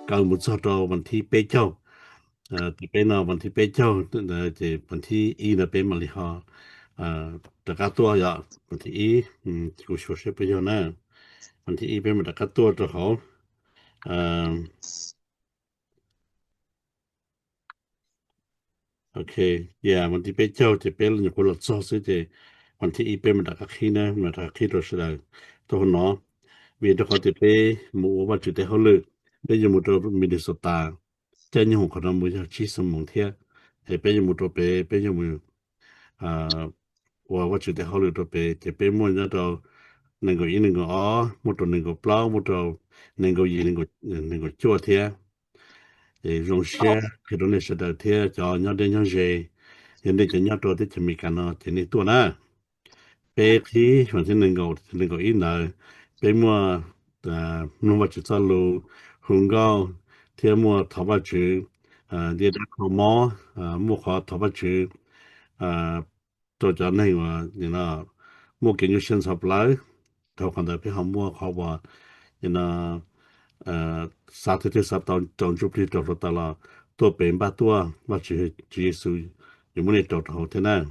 搞木做到问题被教，这边呢问题被教，这问题一那边嘛里哈，大家多呀，问题一，这个学习不要呢，问题一边嘛大家多就好，嗯，OK，yeah，问题被教这边你过了做事的，问题一边嘛大家去呢，嘛大家去都是来，都好孬，为了好这边，我我觉得好了，bây giờ một trò mình đi sota cho những hộ khẩu mới chỉ sử dụng thế thì bây giờ một trò bé bây giờ mình à và chỉ để họ lựa trò bé chỉ bé mua nhá trò nên có ý nên có một trò nên có plau một trò nên có gì nên có chua thế thì dùng xe thì đó là sẽ được thế cho nhau đến nhau dễ hiện tại cho nhau trò thì chỉ mình cần nó chỉ nên tua na bé khi hoàn thành nên có ý nào bé mua mua vật chất lu hùng cao thế mua thảo vật chất đi ra khẩu mỏ mua khó thảo vật chất tôi cho này mà you know mua cái như sinh sản lại thảo còn tại phía họ mua khó và you know sát thế sát trong chụp đi trong đó là tôi bên ba tua mà chỉ số dùng cái trong đó thế nào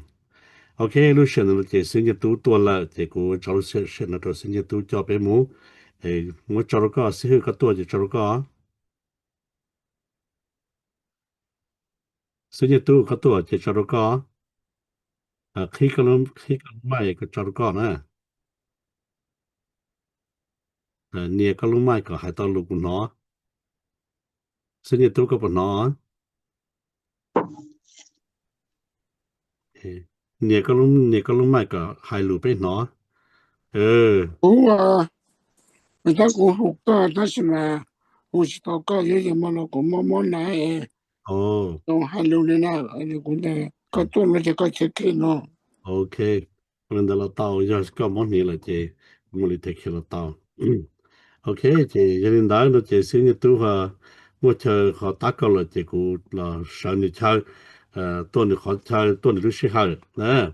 OK lúc选了这生意都多了这个找了选了这生意都交给我我找了个时候个多就找了个生意都个多就找了个khi cái mai cái找了个呢你个龙麦个还到路不拿生意都个不拿你个龙麦个还路被拿Ủa, người ta cũng học cả, ta xem là học sĩ tao cả, vậy mà nó cũng mong này, oh nó hai lưu lên nào, anh cũng đây, có tuần là chỉ có chết kia nó. OK lần đó là tao giờ có món này là chị mua đi take là tao OK chị gia đình đó nó chị sinh nhật tu họ mua chờ họ tác câu là chị cũng là sợ như chơi tuần được họ chơi tuần được sĩ hơi nè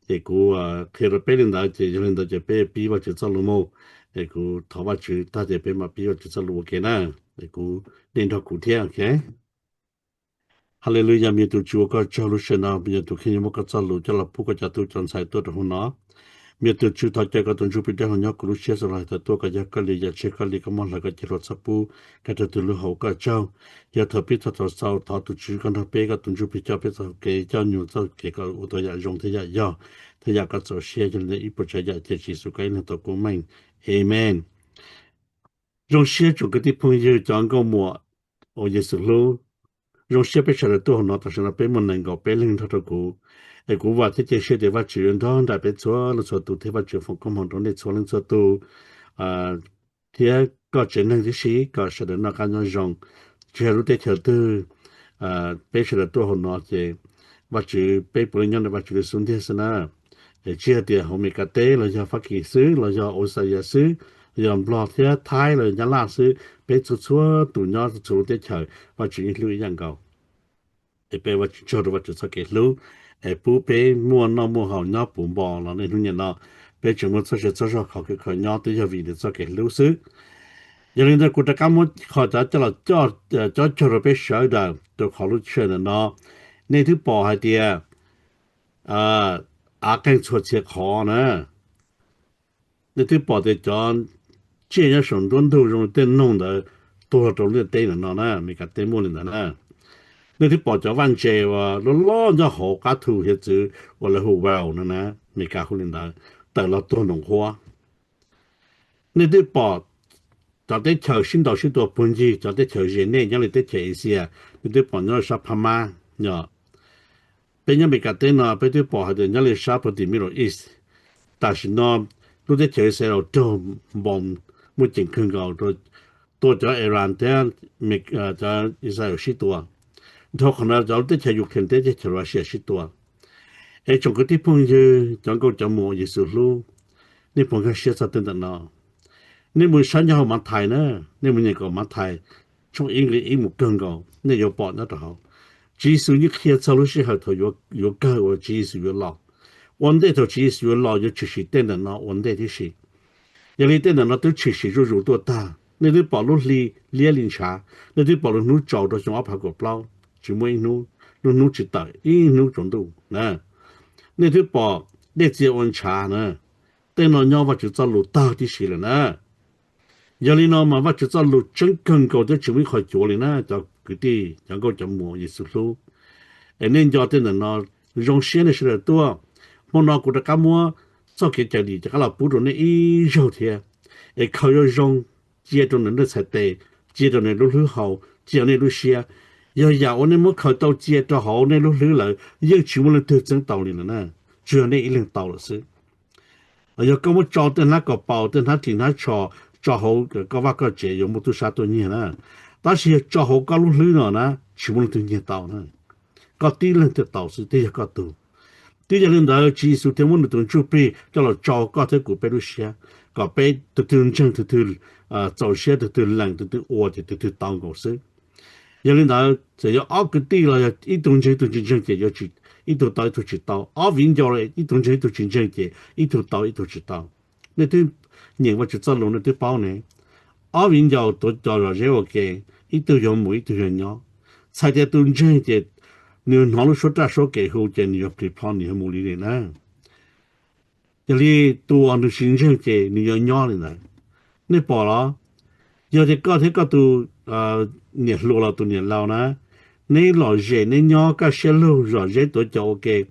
chị cũng khi là bé lên đó chị gia đình đó chị bé bí vào chị cho lúa mù chị cũng thọ vào chị ta chị bé mà bí vào chị cho lúa cái nè chị cũng đến đó cụ thể OK Hallelujah mi tu chúa có cho lúc sinh nào bây giờ tu khi mà có cho lúa cho là phụ có cho tu chọn sai tôi được không nó miệt tu chú thọ cho các tuần chú bị đeo nhau cứ lúc xưa rồi ta tôi cái giờ cái lý giờ chơi cái lý cái món là cái chỉ luật sắp bu cái tu lu hậu cái châu giờ thọ biết thọ sau thọ tu chú con thọ bé cái tuần chú bị cho bé thọ cái cho nhiều thọ cái ô tô giờ dùng thế giờ giờ thế giờ cái số xe cho nên ít bữa chơi giờ chỉ số cái này tôi cũng mình Amen 用xe chủ cái tiếp phong giờ chọn cái mùa ở giờ sự lu用设备出来多好，但是呢，被我能够被领导的股，股话这些些的话，资源汤代表错了错都，对吧？就风光行中的错了错都，啊，这个真正的是个是的那个那种，假如在条的，被出来多好呢，这，话就被不能的话就顺天是呢，这点后面个对了，要发起事了，要欧赛也是。yam lo thế thái rồi nhà lá sư bé chú chúa tụi nhỏ chú để chờ và chỉ lưu ý rằng cầu để bé và cho được và chú sao cái lưu bố bé mua nó mua hậu nhỏ bún bò là nên hướng nhận nó bé chúng muốn cho họ cái khỏi nhỏ tới giờ vì để cho cái lưu sư giờ nên là cụ thể cam muốn họ cho là cho được bé sợ đó tôi họ lúc chuyện là nó nên thứ bỏ hai tia cái chuột chết khó nữa nên thứ bỏ để cho这些省中都用电弄的多少种的电了呢？没个电木的呢？那啲保障万节哇，那老咗好家头些子，我来好 well 的呢，没个好领导，得了多农花。那啲保就啲条新到许多本地，就啲条人呢，因为啲条一些，那啲保咗十拍嘛，呀，别人没个电呢，别啲保还得人哋十拍地米罗意思，但是呢，都啲条一些都忙。目前看到多咗 Iran 啲美就以色列許多，佢可能就啲條UK啲條話是許多，從嗰啲朋友講講就冇意思咯，你朋友寫實等等咯，你冇想有問題呢，你冇一個問題，從英語一目更高，你有報那就好，只是你開車路時候頭有高，我只是有老，問題就只是有老，有只是等等咯，問題的是。有啲啲人都持續咗多大， ในที่ปอลุลีเลียลินชาในที่ปอลุนูจอดจงเอาผักกบเปล่าจิมวยนูจิตตอีนูจงดูนะในที่ปอเด็กเจียวันชานะแต่นอนว่าจะจะลุตาที่สิ了นะยาลีนอมาว่าจะจะลุจังกังก็จะจิมวยคอยจัวเลยนะจะกติยังก็จะมัวยิสุลูอันนี้ยอดแต่นอนยงเสียในสิ了ตัวมันนอกูตะกะมัว早给家里这个老不着那一肉天，靠要用接着人的才对，接着那路路好，接那路些，要我那么靠到接着好那路路来，要全部人都真道理了呢，只有那一领到了是。要跟我找的那个包的他听他找好个话个节有么多啥多年了，但是找好个路路了呢，全部人都念到呢，个地人的道是这个多。第一领导技术天文的东准备，叫了招高在古北路些，搞北的东正的早些的冷的我的当公司。有领导只要二个地了，一东正节要去，一头到一头去到，二vin叫了一东正节，一头到一头去到。那对年我就走路那对包呢，二vin叫都叫了这个给，一头要母一头要鸟，才在东正节。你哪路说这说给后见你要陪跑你还没理的呢？这里多安的新生节你要鸟的呢？你跑了，要是高铁高都年路了都年老呢？你老热你鸟个些路热热都叫给，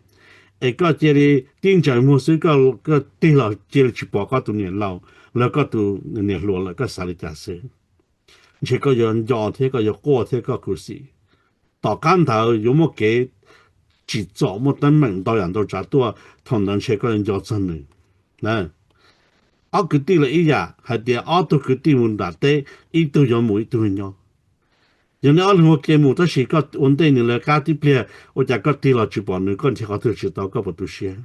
个这里顶着模式个对了，这里去报告都年老，那个都年路了个啥的假设，这个人摇铁个要过铁个故事。到干头有么给制作么等门到人都找多同等些个人叫真的呢啊个地了一呀还得啊都个地问大的一都有每都有人家我给么都是个问题你来家的边我家个地了就把你个ที่เขา知道个不都些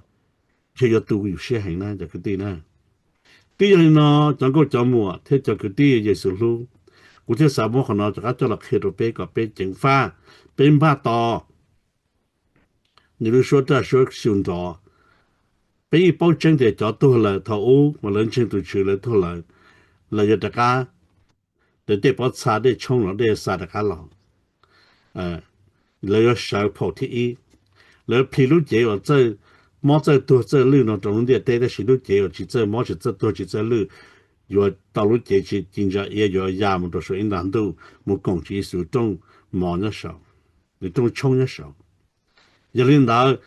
这要都有些很呢这个地呢第二呢整个节目啊这个地也是路กูที่สามารถของเราจะจะหลักเหตุไปกับเป็นจิงฟ้าเป็นบ้าต่อ你如说这说寻找เป็นอีป้องจังแต่จอตัวเลยถ้าโอ้มาเล่นชิงตัวชื่อเลยตัวเลยเราจะตะการเดี๋ยวเด็กพอซาได้ช่องเราได้ซาตะการเราเราจะใช้พอที่อีแล้วพิรุเจียว这มอ这ตัว这路呢ตรงนี้ได้ได้สิรุเจียวที่这มอที่这ตัวที่这路有道路节气，经常也有亚么多说应当都没攻击手中忙的少，你中冲的少。有领导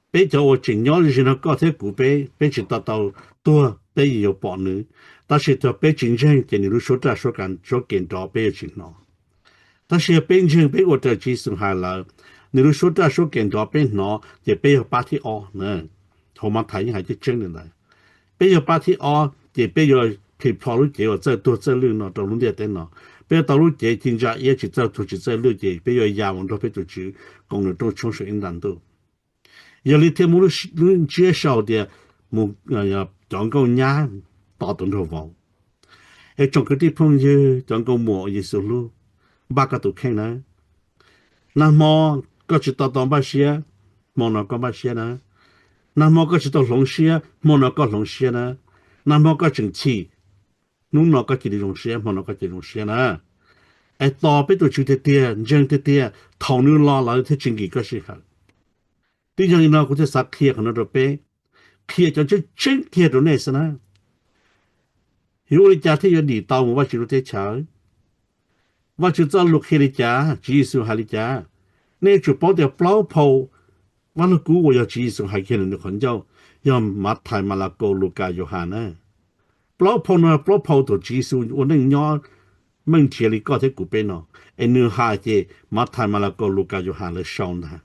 别叫我尽量是那高铁古北，别去到多，别有帮你，但是他别经常给你说这说干说跟着别去闹，但是别经别我这技术还了，你说这说跟着别闹，也别有把体哦呢，后面台还就真的来，别有把体哦，也别有。去跑路节这多这路呢，道路的等呢，别道路节经常也去走出去这路节，别要亚文都别出去，公路都冲水应当都。有的天路介绍的，要讲个伢打动着房，整个地方就讲个莫也是路，八个都看呢。那么个去到东巴些，莫那个巴些呢？那么个去到龙些，莫那个龙些呢？那么个整气。นู้นเราก็จะได้ลงเสียมันเราก็จะลงเสียนะไอ้ต่อไปตัวชุดเตี้ยยังเตี้ยทองนู้นรอเราที่จริงกี่ก็ใช่ครับที่ยังเราก็จะสักเคลียร์ของเราไปเคลียร์จนจะเช่นเคลียร์ตัวนี้สินะหิวเลยจ้าที่จะดีต่อมาว่าจะรู้เท่าว่าจะจะลุกเฮลิจ้าจีสุฮาลิจ้าเนี่ยจุดป้อเดียวเปล่าพอว่าเรากูว่าจะจีสุฮาเคนในคนเจ้ายอมมาไทยมาลาโกลูกาโยฮานะปลอพอนปลอพอตัวจีสูวันนึงย้อนมึงเทียริก็ที่กูเป็นเนาะไอ้เนื้อหาเจมาไทยมาแล้วก็ลูกาอยู่หาเลยชอนนะ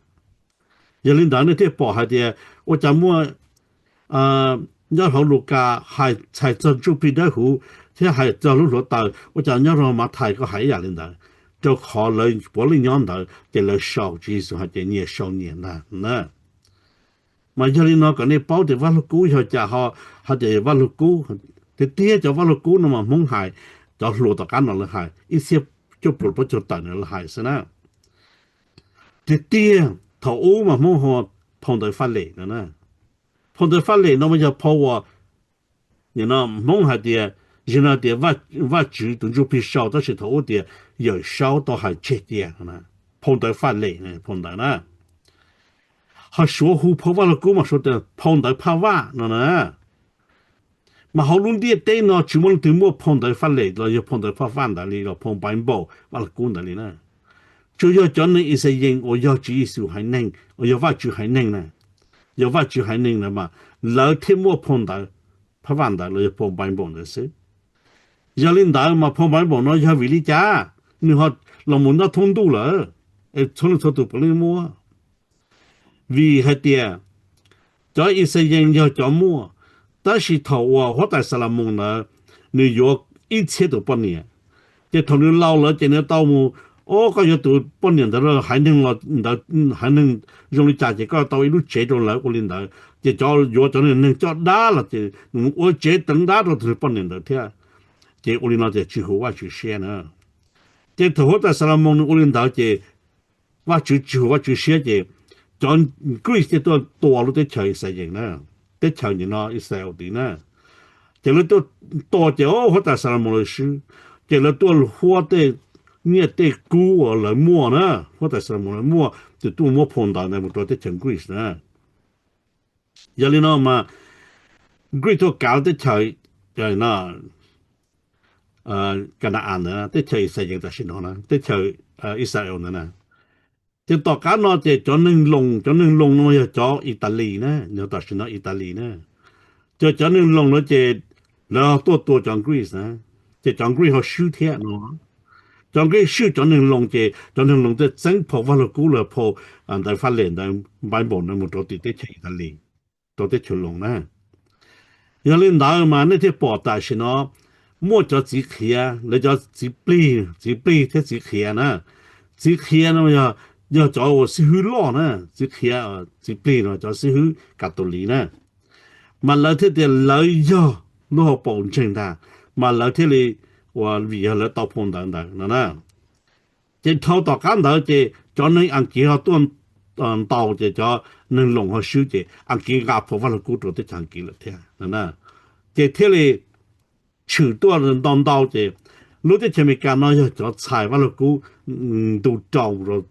อย่าลืมดังในที่ปอหาเดียว่าจะมั่วยอดของลูกาหายใช้จนจุปีได้หูที่หายจะรู้หลวตาว่าจะยอดของมาไทยก็หายอย่าลืมดังจะขอเลยบริย้อนดังจะเลยชอบจีสูหาเจเนี่ยชอนเนี่ยนะมาอย่าลืมนะก็ในเป้าแต่ว่าลูกกูเขาจะหาเดียว่าลูกกูแต่เตี้ยจะว่าลูกกูน่ะมองหายจะหลุดต่อกันนั่นเลยหายอีเสียจุดปลุกประจุตันนั่นเลยหายซะนะแต่เตี้ยถ้าโอ้มามองหัวพงโดยฟันเหล่นะพงโดยฟันเหล่นั่นมันจะเพราะว่าอย่างนั้นมองหายเดีย然后的我主动就被烧到石头的，有烧到还chết的呢，碰到发累呢，碰到呢，他说胡破完了กู嘛说的碰到怕哇呢，mà họ luôn đi đây nó chỉ muốn từ mua phong tới phát lệ rồi phong tới phát văn đấy rồi phong bán bộ và là cuốn đấy nè chủ yếu cho nên is yên ở giờ chỉ số hay nên ở giờ vài chữ hay nên nè giờ vài chữ hay nên là mà lỡ thêm mua phong tới phát văn đấy rồi phong bán bộ đấy chứ giờ lên đó mà phong bán bộ nó giờ vì lý cha nhưng họ là muốn nó thông đủ rồi thông thông đủ phải mua vì hết tiền cho is yên giờ cho mua但是头啊，我在萨拉蒙呢，你要一切都半年，这头你老了，今年到木，哦，个月都半年的了，还能了，还能用你价钱个到一路接着来，我领导，这叫要叫你能叫大了，这我接等大了都是半年的天，这我领导这之后我去写呢，这头我在萨拉蒙我领导这，我就之后我去写这，叫贵些多了的钱实行呢。để chờ nhìn nó Israel tí nè, chỉ là tôi to chỉ ở họ ta sao mà sư, chỉ là tôi hoa để nghe để cú ở lại mua nè, họ ta sao mà mua, thì tôi mua phong đàn này một tôi để chân quý nè, giờ này nó mà quý tôi搞để chờ rồi nó cái nào ăn nữa, để chờ Israel ta xin nó nè, để chờ Israel nữa nè. Thì tao cá nó thì cho nên lồng nó cho Italy nè, nếu ta xin nó Italy nè, cho nên lồng nó thì là tôi trong Greece nè, thì trong Greece họ sưu thiệt nó, trong cái sưu cho nên lồng thì chính phủ và là cũ là phủ tại phát triển tại bán bộ nó một chỗ thì chơi Italy, tôi chơi lồng nè, giờ lên đó mà nó thì bỏ tại xin nó mua cho chỉ kia, lấy cho chỉ plei thế chỉ kia nè, chỉ kia nó mà giờ cho我是去老呢，这些这边呢，就是去卡多里呢，嘛老天的老要老保证的，嘛老天里我为了到碰到的，那这头到干到这，叫你按几号段到这叫能弄好手这，按几个破坏了古着的长几了天，那这天里许多人当到这，路在前面干那要叫踩完了古，都找了。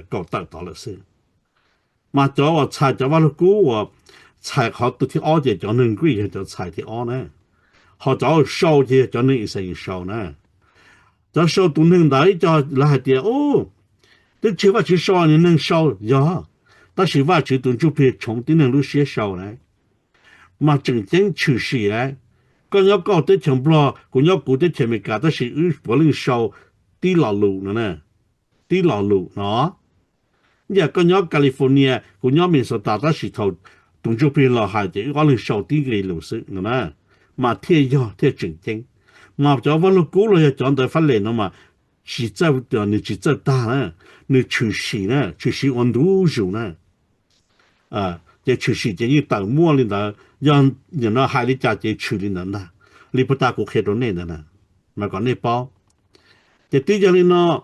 搞到了是，嘛叫我菜叫我估我菜好都去熬的叫能贵叫菜的熬呢，好找烧的叫能一生烧呢，叫烧都能来叫来的哦，这吃法去烧你能烧呀，但是话去都就别从的能路些烧呢，嘛真正出事呢，刚要搞得全部了，刚要搞得前面搞的是不能烧地老路了呢。đi lò lụ nó, giờ con nhóc California, con nhóc Minnesota đó chỉ thầu, tụi chúng tôi là hai chỉ có lần sau tí cái lũ sự nữa mà theo do theo chỉnh chỉnh, mà cho vào lúc cũ rồi chọn tới phát lên nó mà chỉ cho cho nên chỉ cho ta nè, nên trừ sĩ ổn đủ rồi nè, để trừ sĩ chỉ như tàu mua lên đó, do nó hai lý giá chỉ trừ lên đó nè, lý bút ta cũng khai đồ này nè, mà còn này bao, để tí giờ lên nó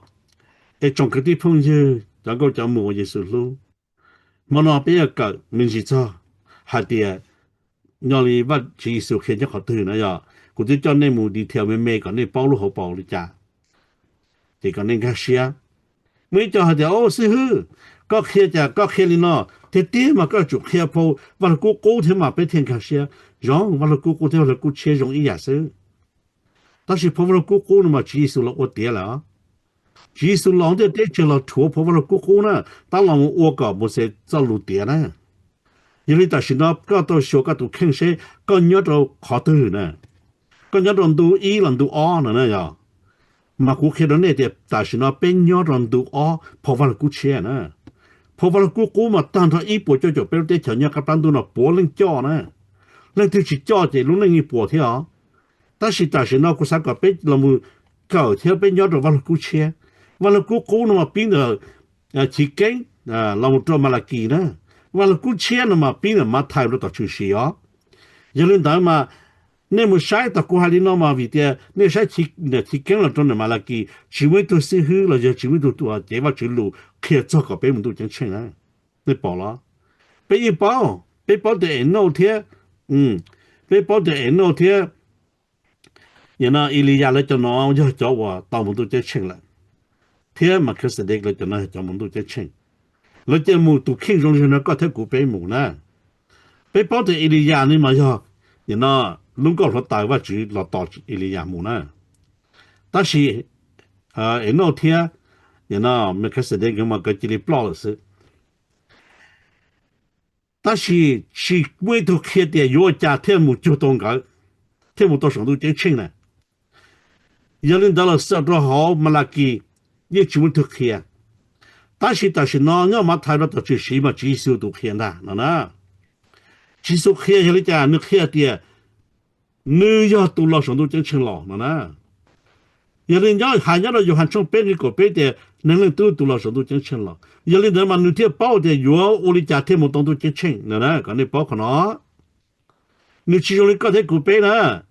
trong cái địa phương như đã có cho mua gì sự luôn mà nó bây giờ cả mình chỉ cho hai địa nhỏ đi bắt chỉ sự khiến cho họ từ nữa giờ cũng chỉ cho nên mua đi theo mấy cái này bao lúc họ bao đi trả thì cái này cái xe mấy cho hai địa ô sư hư có khi đi nó thì tiền mà có chụp khi bao và là cố thế mà bên thiên cái xe giống và là cố theo là cố chế giống ý giả sư但是泡泡cố mà chỉ sự là ở địa là chỉ số lòng để cho là thua phổ vào quốc khu nè, ta lòng ô cả một sẽ cho lụt tiền nè, như vậy ta xin nó có tôi số có tôi khen sẽ có nhớ đâu khó từ nè, có nhớ đâu tu ý lần tu o nè giờ, mà quốc khi đó này thì ta xin nó bên nhớ đâu tu o phổ vào quốc chế nè, phổ vào quốc khu mà tan thôi ý bộ cho bên để cho nhớ các bạn tu nó bộ lên cho nè, lên thì chỉ cho thì lúc này như bộ thế à, ta xin nó cũng sao có bên là mu cầu theo bên nhớ đâu vào quốc chế và là cố nó mà pin được chỉ cái là một trò mà là kỳ đó và là cố chia nó mà pin là mà thay đổi tổ chức gì á giờ lên đó mà nếu mà sai ta cố hay nó mà vì thế nếu sai chỉ cái là trò mà là kỳ chỉ mới tôi sẽ hư là giờ chỉ mới tôi chế vào chữ lù kia cho cả bé mình tôi chẳng chừng á để bỏ nó bé bảo để nấu thế bé bảo để nấu thế 也那伊利亚来就拿要叫我到门都接清了，天嘛可是那个就那叫门都接清，了节目都看中是那个太古北木呢，北包的伊利亚你嘛要，也那龙高说大话就老到伊利亚木呢，但是也那天也那没可是那个嘛个这里不老是。但是是每头看的有家天母就当个，天母到上头接清了。有人到了十多号没拉给，也就头看。但是呢，要嘛谈到到这些嘛，技术都看的，那技术看下来讲，你看的，你要到了上头接清了，那。有人要还要了有还从别个个别的，能都到了上头接清了。有人人嘛，你天包的有屋里家天母当都接清，那讲你包可能，你其中你刚才个别呢，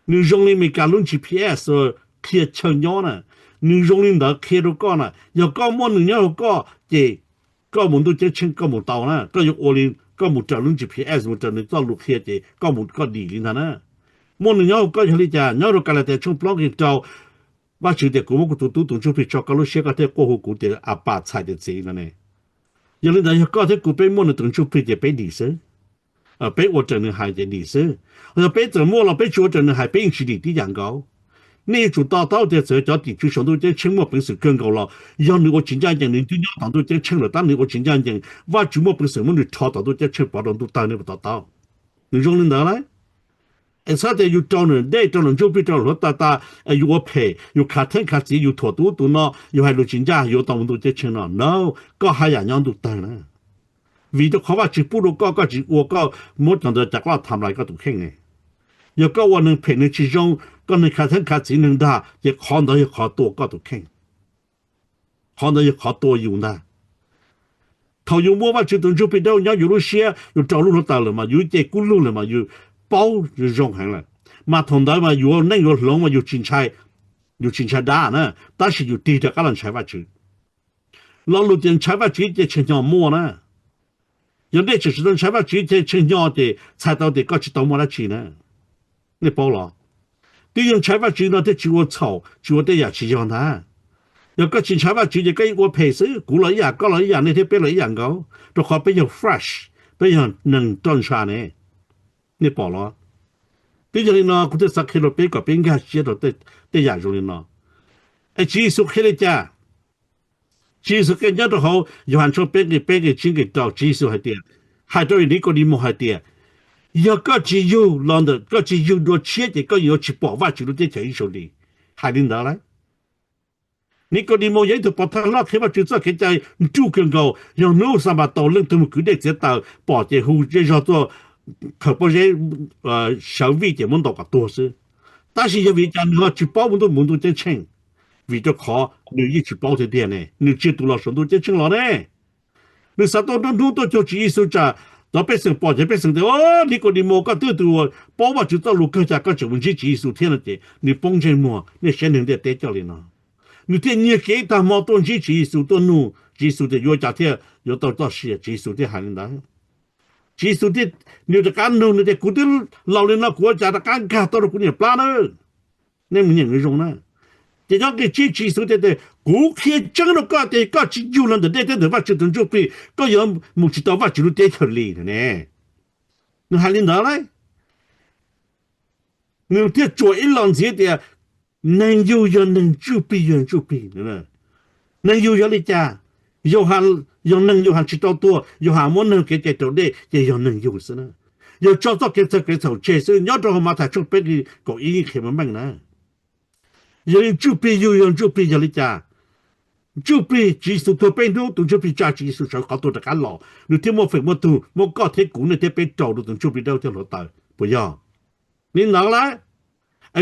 你用你没搞弄 GPS 开车nhau呢，你用你那开到高呢，要高么你要高的，高门都接清高门到呢，高有屋里高门找弄 GPS 我找你找路开的，高门高理领他呢，么你要高下来讲，要到过来的从不给找。我觉得我们都就比较高了些个在过后古的阿爸菜的这个呢，有人讲高在古北么呢，等就比的比历史，比我真的还的历史，比怎么了？比我真的还比一起的样高。你做到的这叫地区上头这清末本事更高了，要你我真正讲你就要当到这清了，但你我真正讲，我就么本事么你抄到这清保障都当你不到，你用人哪来？啥的有招人，那招人就比招人大，有我赔，有卡疼卡子，有拖肚肚呢，有还有真假，有当我都接清了 ，no， 搞还样都当了。为了考话去不如搞去，我搞莫讲的在我谈来个都听诶，要搞我能赔你其中，搞你卡疼卡子能打，也看到也考多个都听，看到也考多用的。头有莫话就等就比到人家有路些，有找路到了嘛，有这咕路了嘛，有。包就用行了，嘛同到嘛有那个龙嘛有警察大呢，但是有对着个人采发局，老路点采发局的情况么呢？有那就是种采发局的情况的采到的各去到么来去呢？你包了，对用采发局呢的就我炒，就我的也去让他，要各去采发局的跟我配饰，古了一样，高了一样，那天变了一样高，都好比较 fresh， 比较能端上呢。你保了，比如呢，古代撒开了别个别个写到对亚洲人呢，技术开了家，技术更加的好，有很多别个钱给到技术还点，还到你个你莫还点，要个只有让的，个只有多钱的，个要去保挖就在这一手里，还领导来。你个你莫人都把他拉开嘛，就这个在住更高，要弄什么到人都古代这到保洁户这叫做。可不是消费的门道个多是，但是因为讲你要去保门都真清，为了靠你一起保这点呢，你接多了什么真清了呢？你啥都就技术家，到别生保这别生的哦，你个你莫个都保嘛就到路更加个就问题技术天了的，你帮着么？你先能得得叫你呢？你这你给他毛东西技术都弄，技术的要家天要到些技术的还能拿。技术的，你的干弄的，古的老人那国家的干干到了古年plan了，那么人用呢？这样个技术的，古开整了个的，个技术了的，那把就等就被个样目前到把就得出来的呢。你还领导来？你这做一浪子的，能有人能就被人就被的，能有人的家，有还。要能有还知道多，有还没能给到的，也要能有是呢。要找到给头，这是要找嘛，他就别的搞一开门门呢。有人就被有人就被人家，就被技术都被弄，都就被加技术上好多的干老。你听我分么多，我搞天股那天被找了，就被到这老大，不要。你拿来，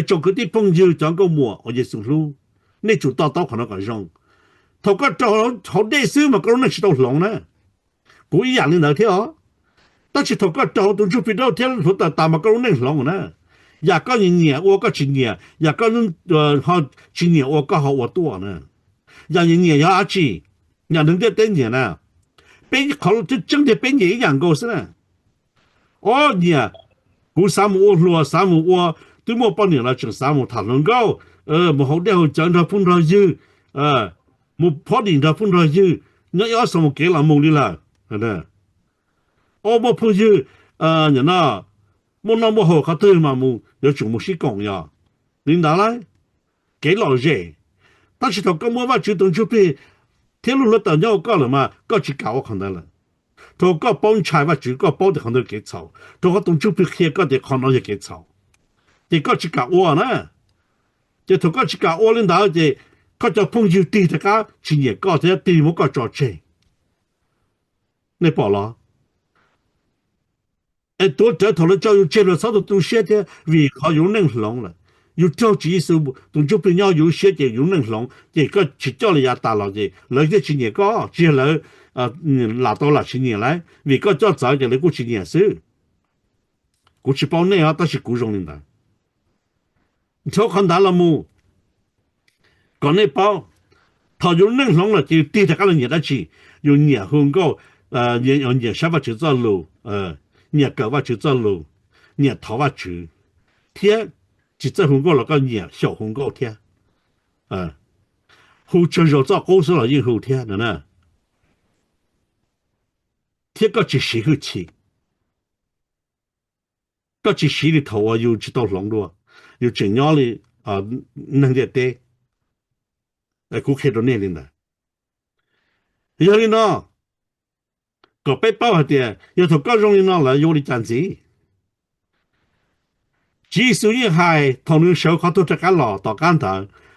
找个地朋友讲个么，我也收入，你就到可能个用。头个找好类似嘛，个人是到龙呢，古一样的那条，但是头个找都就比到天头大嘛个人龙呢，也个年我个今年，也个人好今年我个好我多呢，让人年要去，让人家等年呢，被考虑这整的被年一样高是呢，哦你古三亩我三亩我对莫帮你了正啥么他能够莫好的好讲他碰到you莫跑你他碰到you那要什么给了梦里了的莫碰you你那莫那么好他对嘛莫要做么事讲呀领导来给老热但是他根本话就等就被铁路了到要搞了嘛搞去搞我看到了他搞帮菜话就搞包的看到给炒他个动就被黑搞的看到也给炒你搞去搞我呢就他搞去搞我领导的เขาจะพุ่งอยู่ตีแต่ก็ชิงก็จะตีมันก็จอดเชในปอลตัวเจอถอดเจ้าอยู่เจอแล้วตัวตัวเสียเจวิเขาอยู่นั่งหลงละอยู่เจ้าจีสูตัวจุเป็น要อยู่เสียเจอยู่นั่งหลงเจก็ชิเจ้าเลยยาตาเราเจเลยจะชิงก็เจเลย拿到了ชิง来วิก็เจ้า早就เลยกูชิงซื้อกูชิ包内啊但是กู容领导เขา看到了mu còn này bao thọ dùng năng lượng là chỉ đi theo các loại nhiệt đã chỉ dùng nhiệt hơn cao nhiệt sao vào chữ cho lù nhiệt cao vào chữ cho lù nhiệt thọ vào chữ thiên chỉ cho hơn cao là cái nhiệt小hơn cao thiên hậu chân rồi cho高số là yên hậu thiên nữa nè thiên có chỉ sĩ hữu chỉ có chỉ sĩ đi thọ yêu chỉ tao lòng luôn yêu chừng nhỏ đi năng địa têกูเขตเนี่ยลินดายาลินอก็ไปเป้าเดียยาถูกก็รงลินอละอยู่ในจันจีจีสุยหายทองนึงเสาเขาตัวจะกันหล่อต่อกันต่อ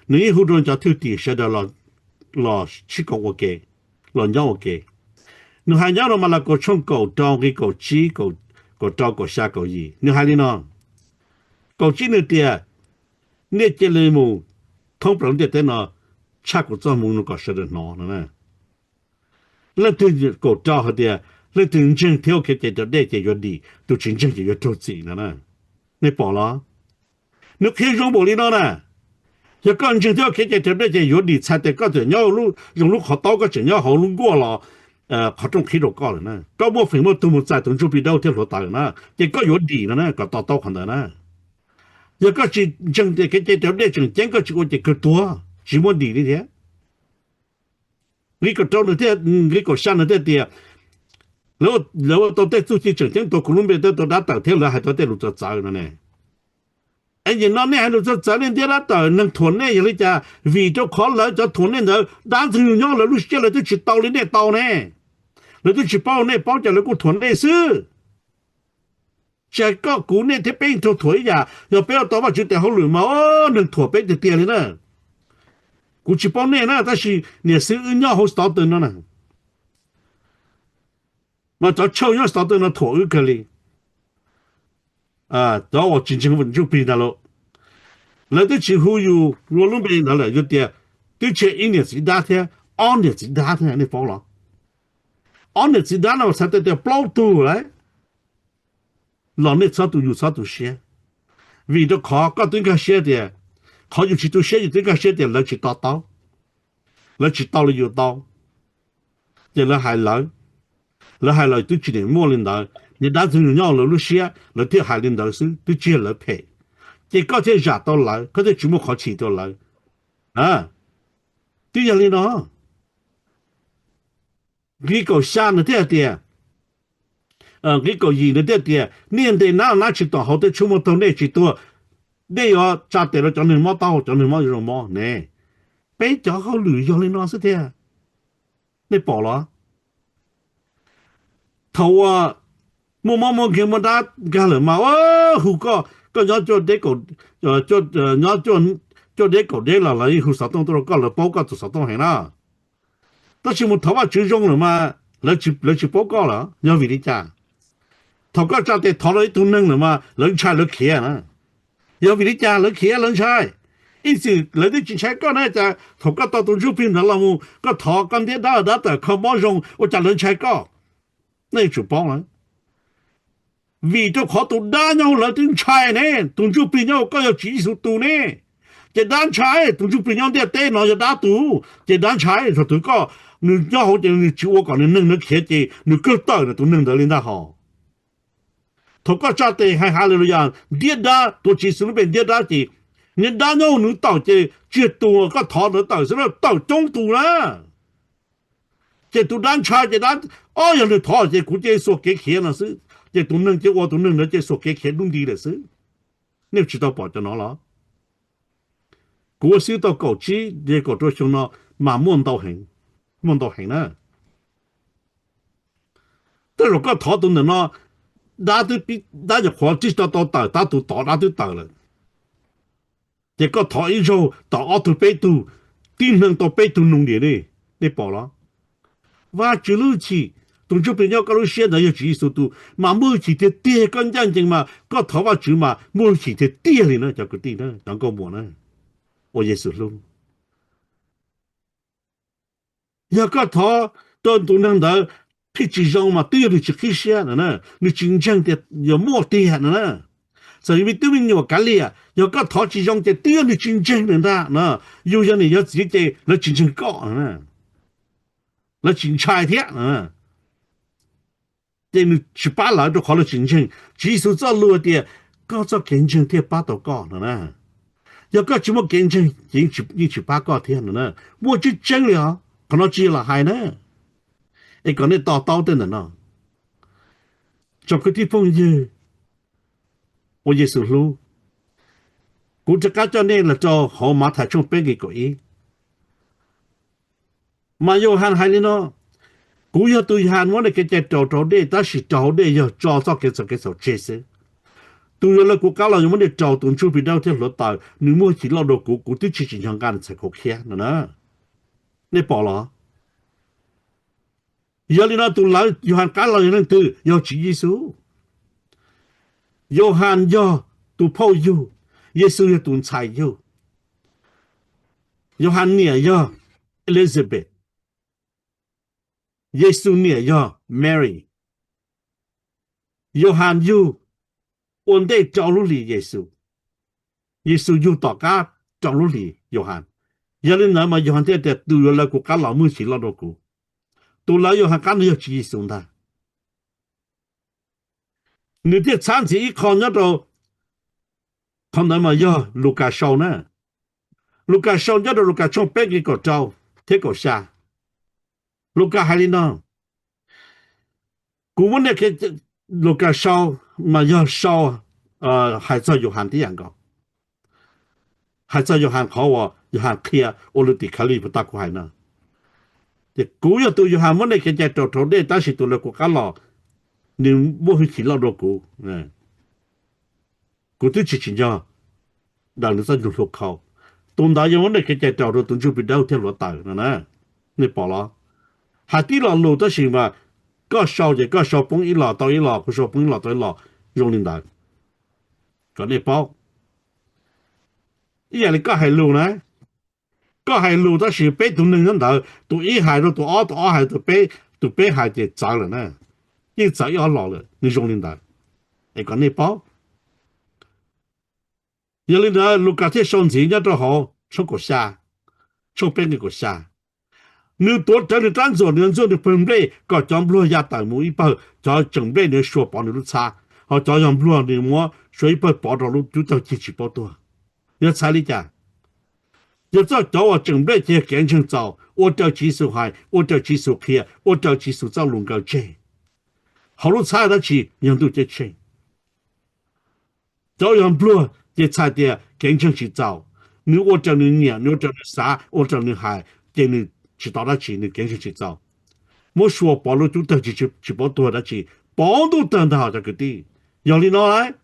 นี่หูโดนจะถือตีเสดหล่อชิกโอเคหล่อย่อโอเคนึกหายย่อลงมาละก็ช่องกูดองกูจีกูดองกูชากูยีนึกหายลินอกูจีนึกเดียเนี่ยเจริญมูท้องปรองเดียเต้นอchắc của cho muốn nó có sự được nó nè lên từ cổ cho họ đi lên từ chân theo cái chạy để chạy vô đi từ chính chân chạy vô trâu gì nữa nè này bỏ nó nếu khi dùng bộ đi nó nè giờ con chân theo cái chạy để chạy vô đi chạy để có thể nhau lúc dùng lúc họ tao có chuyện nhau họ lúc qua là họ trong khí độ có rồi nè có bộ phim mà tôi muốn chạy tôi chụp video theo họ tao nè chỉ có vô đi nữa nè có tao còn nè giờ có chỉ chân để cái chạy để chân có chỉ có chạy cái tua chỉ muốn đi thế cái trâu nó thế cái san nó thế thì nếu tôi tới suy tưởng tiếng tôi cũng biết tôi đã tạo theo là hai tôi tới lúc cho cháu nữa này anh nhìn nó này lúc cho cháu nên thế đã tạo nâng thuần này vậy cha vì cho khó lợi cho thuần này nữa đã từ nhau là lúc trước là tôi chỉ tàu lên đây tàu này là tôi chỉ bao này bao cho là cô thuần này xứ chỉ có cú này thế bên cho thổi giờ giờ bây giờ tôi bảo chuyện để họ lười mà nâng thuần bên để tiền lên nữaกูจะป้อนเนี่ยนะแต่是เนี่ยซื้อเนี่ยเขาสตาร์ทนั่นน่ะมาจะเช่าเนี่ยสตาร์ทนั่นถั่วอึกเลยแต่ว่าจริงๆมัน就变了แล้วที่ชิฮูอยู่รวมลงไปนั่นแหละอยู่เดียวที่เชื่ออีเนี่ยสิดาเทียอันเนี่ยสิดาเทียนี่ฟ้องหรออันเนี่ยสิดาเราสัตว์เดียวเปล่าตัวเลยเราเนี่ยสัตว์อยู่สัตว์เสียวิธีขอก็ต้องการเสียเดียวเขาอยู่ที่ตัวเสียอยู่ที่ก็เสียเดี๋ยวเราจิตต่อเราจิตต่อเราอยู่ต่อเดี๋ยวเราหายเลยตัวจีนมั่วลินดาเนี่ยด้านที่เราเราเสียเราที่หายลินดาซื้อตัวจีนเราเพย์เดี๋ยวก็ที่จัดต่อเลยก็ที่จุ่มเขาฉีดต่อเลยตัวอย่างนี้เนาะกี่ก็ชาเนี่ยเดียวกี่ก็ยีเนี่ยเดียวเนี่ยเดี๋ยวน่าจิตต่อเขาที่จุ่มตัวเนี่ยจิตตัวđây là cha để nó cho nên mót tao cho nên mót rồi mót nè bé cho họ lười cho lên nó sẽ thế đây bỏ nó thầu mua kia mà đã gà lợn mà hù có nhớ cho để cổ cho nhớ cho để cổ để là lấy hù sáu tông tôi có là bao cả từ sáu tông hay na tất nhiên một thầu mà chữ rong rồi mà lấy chữ bao cả là nhớ vì đi cha thầu có cha để thầu lấy tu nâng rồi mà lấy cha lấy kia na有为你家人起人才，因此来的之前讲呢，就头个到东周边的了么，个头刚点到的靠马上，我家人才讲，那就帮了。vì cho khó tụi đa nhau là tiếng trai này, tụi chú bình nhau có chỉ số tụi này, chỉ đàn trai tụi chú bình nhau để tên nó đá tụi, chỉ đàn trai rồi tụi có, người nhau họ chỉ chịu còn nên nâng nó khé chỉ, người cơ tờ là tụi nâng được lên đó họ. 头个家的还哈利路亚，跌打都其实边跌打的，你打鸟能到这绝多个头能到什么到中度了，这都难差这难，哦样的头这估计说给钱了是，这都能这我都能的这说给钱弄的了是，你知道保证了。我收到告知，这个都上了慢慢到行，慢到行呢。但如果头都能了。那都比那就话知道到打都打那都打了，这个台一手到奥头背度，顶能到背度弄的嘞，你报了，挖住路去，动作变了个路线的要注意速度，嘛没去的跌跟战争嘛，个头挖住嘛，没去的跌了呢，就个跌呢，能够么呢？我也是路，要个头都能的。脾气上嘛，对你去开些了呢，你真正的要莫对了呢。所以对面我讲哩啊，要个他气上的对你真正的呢，有人你要自己的来真正搞呢，来真差一点呢。对你去把来都考了真正，技术做落的，搞做真正的把到搞了呢。要个怎么真正，你去把搞天了呢？我就真了，可能知了还呢。一个你到的呢，这个地方也，我也是路，我这个叫呢了做好马台中边个个伊，嘛有喊还呢，我要对喊我那个在找的，但是找的要找到个这些，对了国家了，我们的找动出比较这落大，你莫去落到国对去经常干的才可看呢，你报了。要你那都来，约翰干了人都要主耶稣，约翰要都泡油，耶稣要都菜油，约翰呢要 Elizabeth， 耶稣呢要 Mary， 约翰要我得找路里耶稣，耶稣要大家找路里约翰，要你那么约翰在都要来国家老母亲老多个。都来约翰干了要主耶稣的。你的产子一看那到，看那么要路加少呢？路加少那到路加从别个个招，这个下，路加还里呢？古文那个路加少嘛要少还在约翰的样个，还在约翰好我约翰开啊，我们的卡里不大过还呢。这古要对约翰我那个在头头的，但是到了国家了。你不会去老多股，股都去真正，让你在用户靠，东大人我那个在找到东就比较天罗大了呢，你报了，还地了路的是嘛，个少的个少崩一老到一老，个少崩一老到一老，用领导，个你报，一样你个还路呢，个还路的是被都能人到，都一海都二海都被海的砸了呢。一早要老了，你用领导，一个你包，有领导如果在上前一都好，出个下，出边个下，你多等你单做，你做的分配，个将不要大木一包，就准备你说包你都差，好这样不你么，所以不包到路就到机器包多，要彩礼价，要找我准备这感情找，我找技术海，我找技术片，我找技术找龙高街。好多菜得起，人都这钱。照样不这菜的经常去找，你我叫你娘，你叫你啥，我叫你孩，叫你去到那去，你经常去找。我说包了就得去包多的去，包都等到这个地，要你拿来，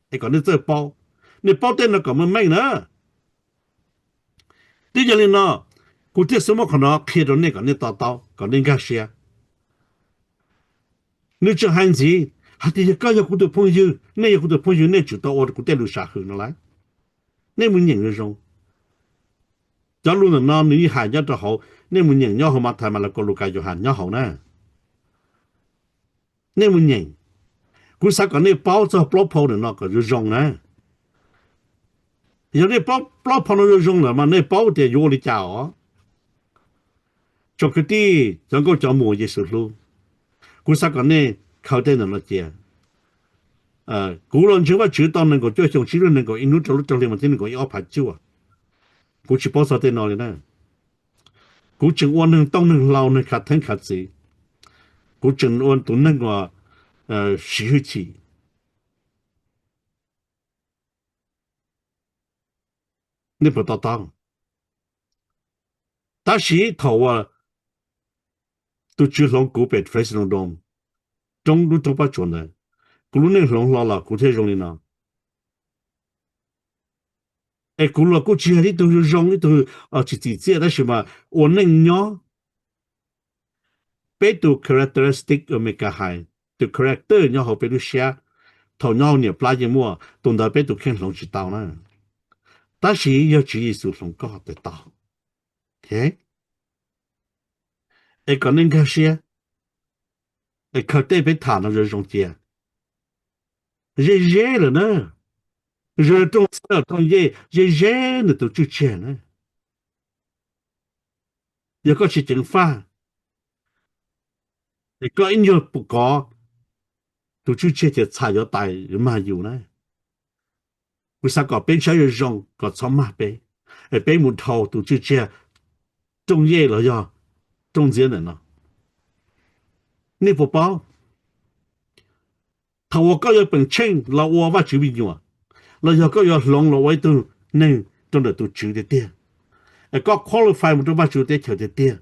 你讲你这包，你包的那根本没呢。第二呢，我这什么可能开到那个你到，搞你干些。你这汉子，还得搞有好多朋友，那有好多朋友，那知道我的古代路上后了来，那么人的中，假如能拿你喊家都好，那么人要好嘛，他们那个路该就喊要好呢，那么人，古啥个那包着包泡的那个就中呢，有那包泡的就中了嘛，那包的有的家哦，这个地整个叫么也是路。古啥个呢？靠在那接，古人就话知道能够就像知道能够一路走路走里面能够要拍照啊古去包啥在哪里呢古正我能当能老能看看子古正我都能够洗去你不到当但是头啊都只让古北非常多中路都不准的古路能弄老了古太容易呢古路古只里都容易都直接的什么我能鸟被都 characteristic omega high 的 character 鸟好被都写头鸟呢ปลายมัวตรงนั้น被都看龙知道呢但是要注意是龙高的道 OK 个能个些可对被谈了这中间热了呢热中色中热呢都之前呢有个是正法一个音乐不高都之前就差要大嘛有呢为啥个变成热中个草嘛呗被木头都之前中热了呀中间人了你不包他我ก็要เป็นเช่งเราว่าชีวิตอยู่เราก็要ลงเราไว้ตัวนึงตัวเดียวชื่อเดียวก็ qualify มันตัวว่าชื่อเดียวเดียว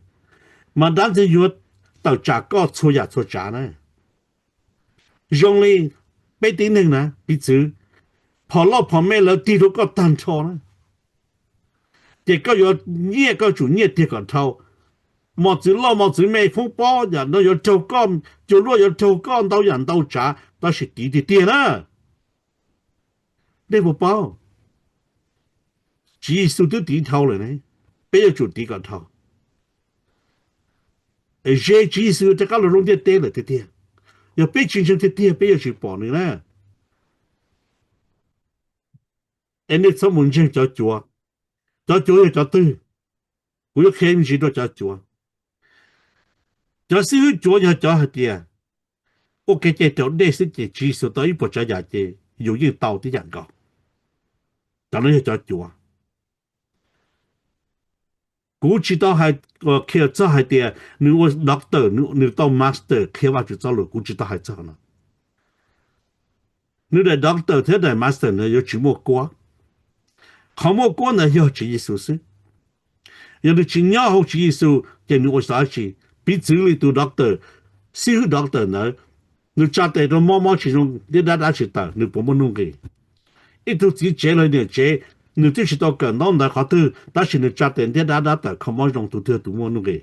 มันดันจะอยู่ต่อจากก็ช่วยช่วยจานะยงเลยไปตีหนึ่งนะปีจื้อพอเราพอแม่แล้วตีเราก็ตันชอนะเด็กก็อยู่เนี่ยก็จุเนี่ยเดียวกันเท่าหมอจื้อเราหมอจื้อไม่ฟุ้งป้ออย่างเราอยู่เจ้าก้อนจะรู้อยู่เจ้าก้อน到人到家但是低点呢你不包技术都低头了呢不要做低个头这技术这个弄点低了点要被真正的低不要去包你呢你怎么讲叫做也叫对我要看你都叫做就是做也叫点我给这条类似的技术到一步这样的有引导的人高当然要叫做กู知道係其實真係啲你我 doctor 你到 master 佢話就走路กู知道係真啦你的 doctor 佢的 master 呢要怎麼過เขา麼過呢要注意數是要你盡量好注意數嘅你我啥事比這裡到 doctor 是 doctor 呢你揸得到毛毛其中你打去打你不麼弄嘅一都只接了點接你就是到个那那好的，但是你家店的的，看么用都都么弄个，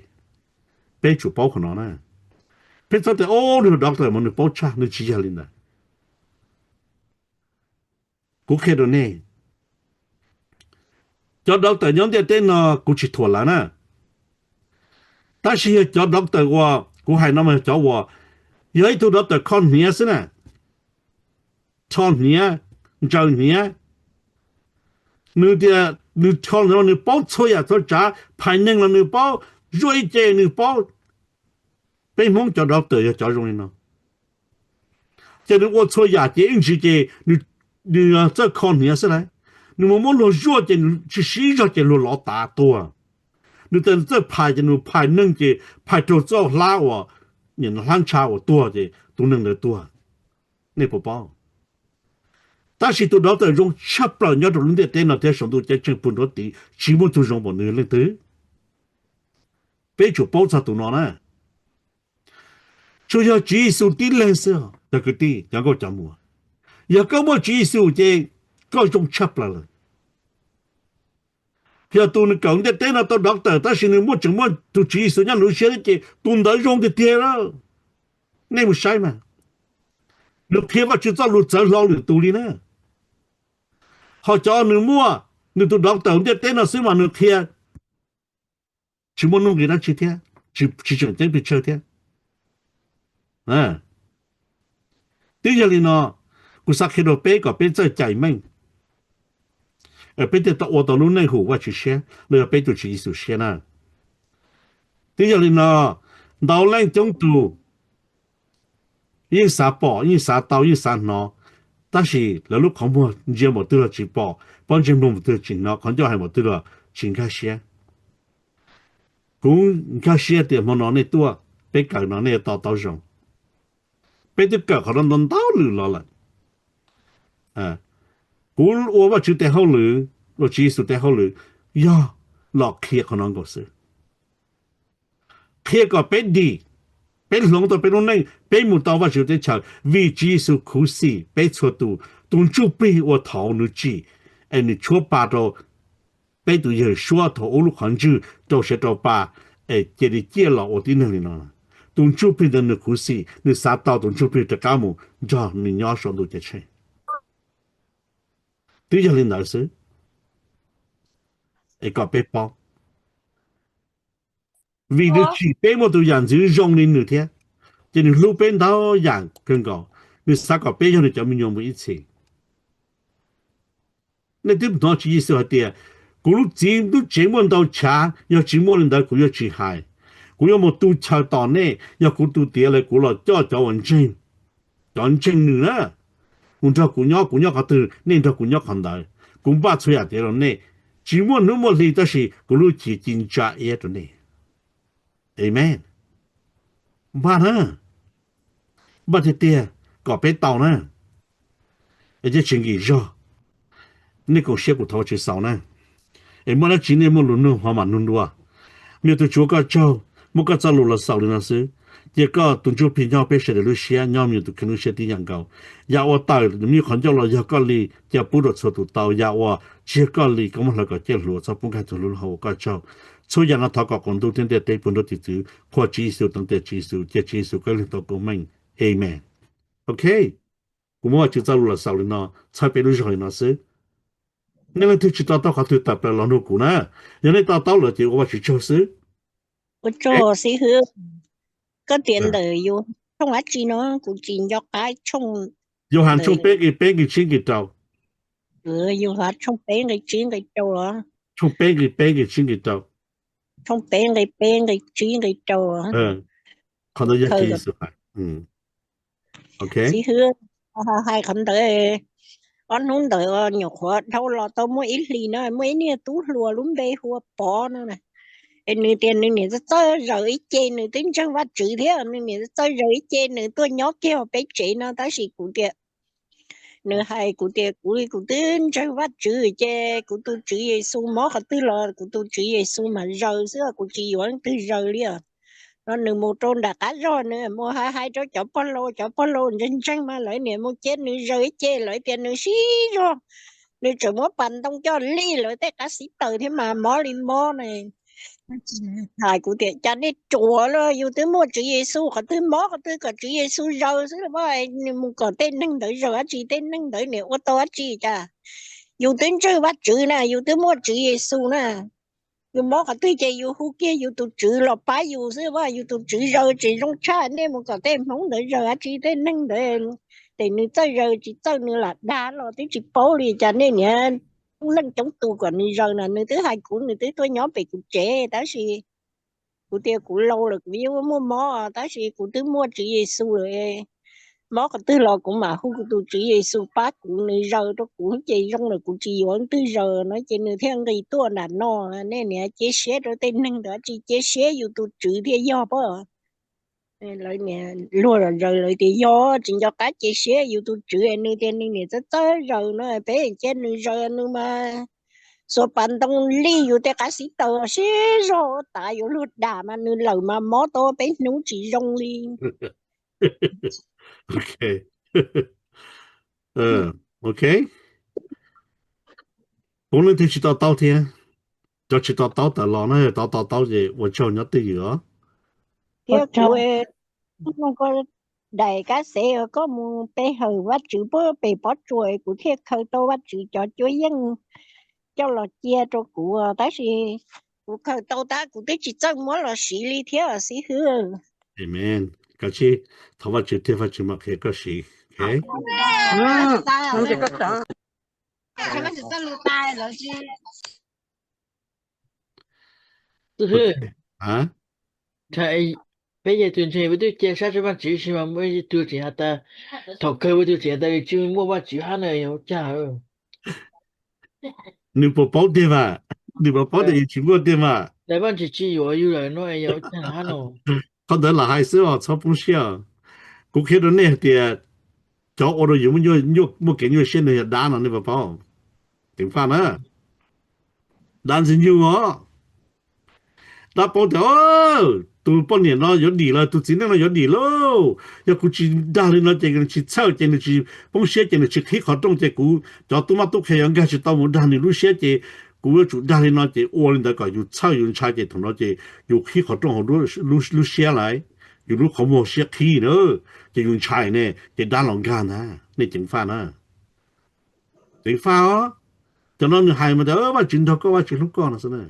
别就包可能呢，别说的哦，你doctor么你包差你记下来呢，我看到呢，叫 doctor 用的电脑，我去拖了呢，但是叫 doctor 我还那么叫我，有一头 doctor 看你是呢，看你找你。你的你唱了你包错呀做啥排能了你包瑞姐你包被蒙叫到的要叫容易呢这里我错呀这因是这你这看你是来你们莫落弱这你去洗着这落老大多你等这排这你排能这排到做拉我你能差我多这都能得多你不包但是到到用吃不了要到人家电脑在上头在正不落地基本都用不能了的别就包扎到哪呢就要技术的认识这个的要个怎么要个么技术这各种吃不了要到你讲的电脑到到但是你莫怎么都技术让你学的这懂得用的电了你不sai嘛你偏把制造路走老了多里呢họ cho người mua người tụi đó tổng tiền nó xí mà người kia chỉ muốn nông người ta chỉ thế chỉ chuẩn tiền bị chơi thế tiếp theo thì nóกูสักเคโดเป้ก็เป็นใจใจมั่งเป็นแต่ตัวนู้นในหูว่าชื่อเชี่ยเลยเป็นตัวชื่อสุเชี่ยนะtiếp theo thì nóดาวแรงจงตูยิ่งสาปอยิ่งสาเตายิ่งสาหนอ但是老路恐怖节目对了直播帮节目对进了看到还没对了进开些公开些的么那多被搞那那到上被这搞可能弄到了啊公我把就带好了我技术带好了呀老开可能个是开个被地เป็นหลงตัวเป็นนั่นเป็นมุตาวาจุดเฉาวิจิสุขุสีเป็นชัวตูตรงจุปีว่าทาวนุจีไอ้นี่ชัวปาโตเป็นตัวยังชัวทาวลูกขันจูตัวเสตัวปาไอ้เจดีเจียหล่ออดีนั่นนี่นะตรงจุปีเดินนึกขุสีนึกสาตาวตรงจุปีตะกามูจ้านี่ย้อนสอนดูจะใช่ตัวยังเล่นหนังสือไอ้ก็เป็นปอวิธีจีเป็นมุตัวยังจะยงลินนึกเทียจะนึกรูปเป็นดาวยังกันก็นึกสักก็เป็นยังจะมียงมืออีกที那对不起意思话的，古路节都节目到查，要节目人到古要去害，古要么都查到呢，要古都跌来古了叫文证，文证呢，我这古鸟个都，那这古鸟看到，古把出来的了呢，节目那么累的是古路节真扎也的呢，Amen， บ้านะบ้าที่เตี้ยก็ไปเต่านะไอ้เจ้าชิงกี่จ้านี่ก็เสียกูท้อชิสาวนะไอ้มันจีเนี่ยมันลุ้นหัวมันลุ้นด้วยมีตัวชัวก็เจ้ามันก็จะลุ้นละสาวเลยนะสิเจ้าก็ตัวจูพี่ย่อไปเสด็จลุเชียย่อมีตัวขึ้นลุเชียที่ยังเก่าอย่าว่าตายมีคนเจ้าเราอย่าก็ลีจะพูดรถสตุเต่าอย่าว่าเจ้าก็ลีก็มันแล้วก็เจ้าหลวงจะปุ่นกันตัวลุ้นหัวก็เจ้าช่วยอย่างนั้นทอกคนดูตั้งแต่เตะปุ่นรถติดจื้อขวดจีสุตั้งแต่จีสุเจ้าจีสุก็เรื่องตัวกูไม่เอเมนโอเคกูมั่วจะจะลุ้นละสาวเลยนะใช้ไปรู้จักนะสิ你们都知道到他都打不了那股呢，人家到了就我去做事。我做事去个点的有冲阿จีเนาะกูจีนยกไป冲有喊从边个钱给到，有下冲边个錢嘅做啊，从边个钱给到，冲邊個錢嘅做啊，看到一件事还，OK， 事去係咁的。anh không đợi nhiều khóa thâu lò tao mỗi ít lì nữa mỗi nè tú lùa lúm bê hùa bó nữa này em nửa tiền nửa nè tới rồi ít chê nửa tính chân vắt chữ thế nửa nè tới rồi ít chê nửa tôi nhóc kêu bé chị nó tới gì cụ tiệt nửa hai cụ tiệt cụ tính chân vắt chữ chê cụ tu chữ Giêsu mó cả tư lò cụ tu chữ Giêsu mà rồi xưa cụ chỉ vẫn tư rồi đi à nó nửa một trôn đã cá rồi nữa mua hai chỗ chó polo chân chân mà lại nè mua chết nửa rồi chê lại tiền nửa xí rồi nửa chỗ mua bàn tông cho ly lại tới cá xí tờ thế mà mó lên mó này hai cụ tiệt cha đi chùa rồi yêu tới mua chữ Giêsu cả tới mó cả tới cả chữ Giêsu rồi xứ vậy mua cả tên nâng đợi rồi chỉ tên nâng đợi nè ô tô chỉ cha yêu tới chơi bắt chữ nè yêu tới mua chữ Giêsu nè yêu mó cả tới chơi yêu hú kia yêu tụ chữ lọ bá yêu xứ vậy yêu tụ chữ rồi chỉ trong cha nên mua cả tên không đợi rồi chỉ tên nâng đợi để nữ tới rồi chỉ tới nữ là đa lo tới chỉ bố đi cha nên nè nâng chống tù còn nữ rồi nè nữ tới hai cụ nữ tới tôi nhỏ bị cụ trẻ tới gì cụ tiêu cụ lâu rồi ví dụ mua mó tới gì cụ tới mua chữ Giêsu rồi mó cả tư lò cũng mà không cụ chữ Giêsu bác cụ nữ rồi đó cụ chỉ trong là cụ chỉ vẫn tư rồi nói chỉ nữ theo người tua là no nên nè chế xé rồi tên nâng đó chỉ chế xé dù tụ chữ thì do bơ lại nè luôn rồi lại thì do chỉ do cá chế xé dù tụ chữ nữ tên nè tới rồi nó bé trên nữ rồi nữ mà số bàn tông ly dù te cá sĩ tờ xé rồi tại dù lụt đà mà nữ lời mà mó to bé nú chỉ rong ly OK ，OK， 不能提起到稻田，就去到稻的了呢，到的，我叫人队友。theo chú không có đầy cá xe có một bé hờ vắt chữ bơ bề bó chuối của thiết khơi tô vắt chữ cho chuối dân cho lọ chia cho cụ tới gì cụ khơi tô ta cụ tới chỉ chân mỗi lọ xí ly theo xí hư Amen， 感谢头发就贴发就嘛，个是 ，OK。không thể cắt đó À? ใช่也顿前不都介绍什么知识嘛，没都这样的，头壳不都这样的，就莫把就喊了有家哦。你不包对吧？你不包的全部对吧？来帮自己有人弄有家喊咯。เขาเดินหลายเสื้อชอบปุ่งเชียวกูคิดว่าเนี่ยเดียจอโอโรอยู่มันยกมันเก่งอยู่เช่นเนี่ยด้านนี่ป่ะพ่อถึงฟังนะด้านสิอยู่อ๋อด้านปอเถอะตัวปนเนี่ยเนาะยอดดีเลยตัวจริงเนี่ยยอดดีแล้วอย่ากูจีด้านเลยเนาะเจงจีเช่าเจงจีปุ่งเชียเจงจีขี้ขอตรงเจกูจอตัวมาตัวแค่ยังแค่จีตัวมันด้านนี่รู้เชียเจกูว่าจุดด้านเลยเนาะเจอ้วนแต่ก็อยู่เช่าอยู่ชายเจถนนเจอยู่ขี้ขอตรงของรู้เชียไรอยู่รู้ขโมยเชียขี้เนอะจะอยู่ชายเนี่ยจะด้านหลังกันนะนี่จริงฟ้านะจริงฟ้าอ๋อจะนอนอยู่หายมาแต่ว่าจินทก็ว่าจินลูกก่อนนะสินะ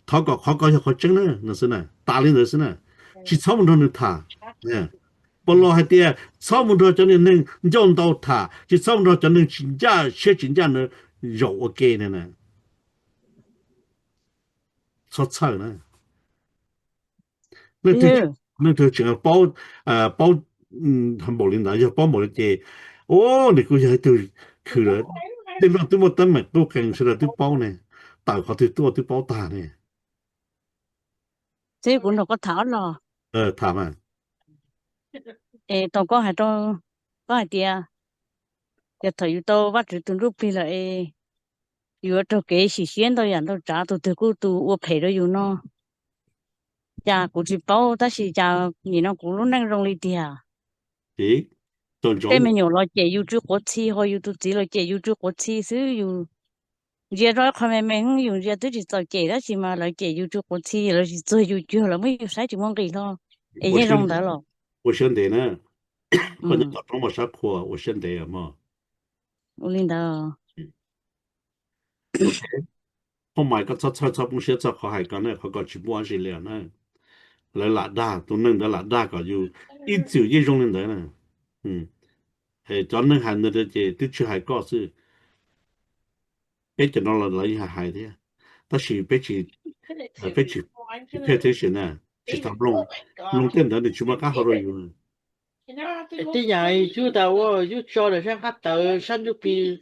ทอก็ขอก็จะขอจังนะสินะตาลินนะสินะชิดซ้อมมันนึกท่าเนี่ยปลอให้เตี้ยซ้อมมันจะนึงย่อง到ท่าชิดซ้อมจะนึงจินจ้าเชื่อจินจ้าเนี่ย有โอเคเนี่ยนะชดเชยนะ那就整个包包很冇领导要包冇嘅哦你估係對佢啦你落都冇得咪都勁出嚟都包呢大學都包大呢這本個頭咯談啊當講係當講係啲啊日頭要到挖住段路邊啦如果到幾時先到人都找到對股都我賠咗要咯呀估計包但是就你那咕嚕那容易啲啊咦當中對面有攞借要住國次可要都只攞借要住國次所以要借咗佢明用借都是做借啦是嘛攞借要住國次攞是做要住啦沒有使就忘記咯已經用得咯我現在呢我哋打中冇啥課我現在嘛我領導後買個差唔少差佢係咁呢佢個全部係兩呢嚟辣大都能得辣大個要一早一種人得呢係專門係那啲啲出係個是俾就攞嚟係係啲但是俾住presentation 呢係ทำลงเต้นแล้วชุมาก้าเขาเลยอยู่啲人要到我要做就想得到三十ปี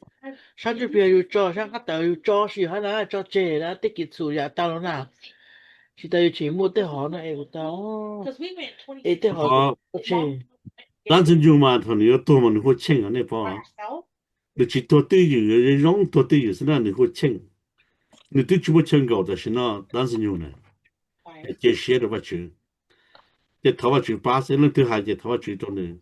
要做想得到要做是可能做這啦啲結束ya到啦是到全部都好那有到啲好這但是就嘛同你要多嘛你會清啊你幫你去多對有用多對有是那你會清你對全部清夠的是那但是有呢這些的話就這頭髮就巴士那對孩子頭髮最多呢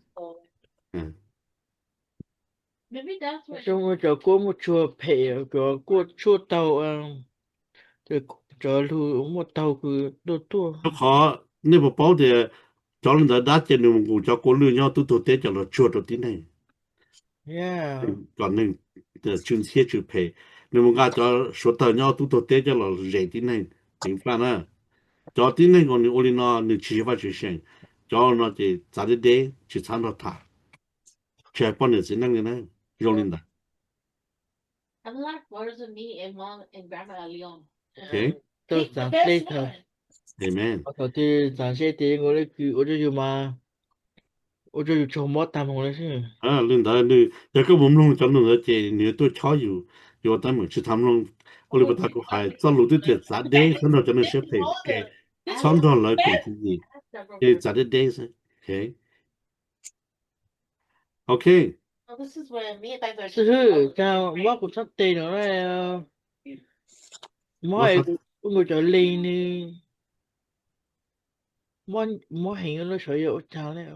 所以我就過冇做皮啊個過做到就路冇到佢多多都好你不包的找人的大姐你我叫過路要都得叫了做到的呢còn nên chuyên thiết chụp phê nếu mà ngã cho số tờ nhau tụt tụt cho là rẻ tí này chính phải nè cho tí này còn ô linh nó nếu chỉ phải chịu xem cho nó chỉ giá đi đấy chỉ tham nó thả chơi bao nhiêu tiền năng này dùng lên đó What does it mean in mom and grandma Leon? okay tôi giảng dạy thôi amen tôi thì giảng dạy thì我哋佢我就要嘛我就要做乜淡我哋先lên đó你这个我们弄讲弄的这你都超有他们去他们弄我哋不大个还走路的这giá đấy看到真的是配给创造来给自己这giá đấy是okay okay Oh, this is what me and I 是就乜個出地咗咧乜係我就練呢乜係嗰啲水有炒咧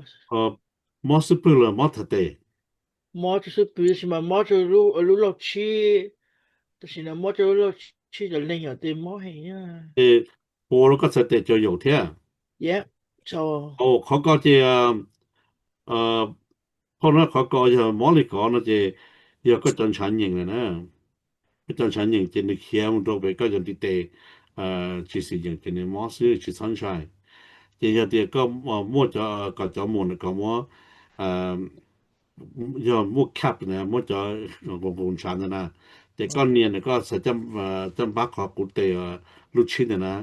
冇是不了冇特地乜就是比如什麼乜就滷落去就是呢乜就滷落去就練有啲乜係啊我嗰特地就有添就เขาก็จะเพราะนั้นเขาก็จะมองเลยก่อนนะจะอยากก็จนฉันอย่างเลยนะก็จนฉันอย่างจะนึกเขียมตัวไปก็จะติดเตที่สิ่งอย่างจะนึกมอซื้อที่สันชัยจะอยากเดียก็มั่วจะก็จะมั่วนะก็มั่วอย่ามั่วแคบนะมั่วจะผมฉันนะแต่ก็เนี่ยก็จะจำบักขอกุเตลุชินนะ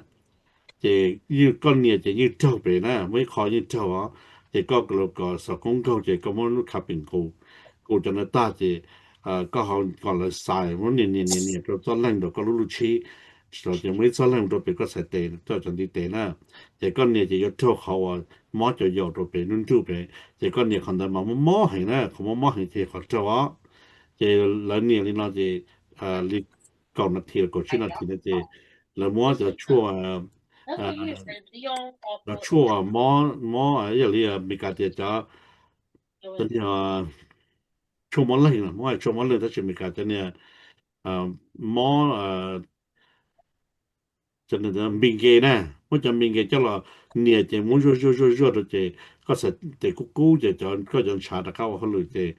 thì như con nhà thì như trâu về nè mới khó như trâu á thì có sở công câu thì có món lúc khắp bình cụ cho nó ta thì có họ còn là xài món nhìn rồi cho lên được có lúc chi rồi thì mới cho lên rồi bị có sài tiền cho chân đi tiền nè thì con nhà thì có trâu họ mó cho dầu rồi bị nung chú bị thì con nhà còn mà mó hình nè không mó hình thì họ trâu á thì lần này nó thì li còn là thì có chuyện là thì thì là mó cho chua là chua mó ở đây là bị cái gì đó tên là chua mó lên là mó chua mó lên đó chỉ bị cái tên là mó cho nên là mình cái nè mó cho mình cái cho là nhiều thì muốn rồi thì có sẽ thì cú thì cho có cho trả được cao hơn rồi thì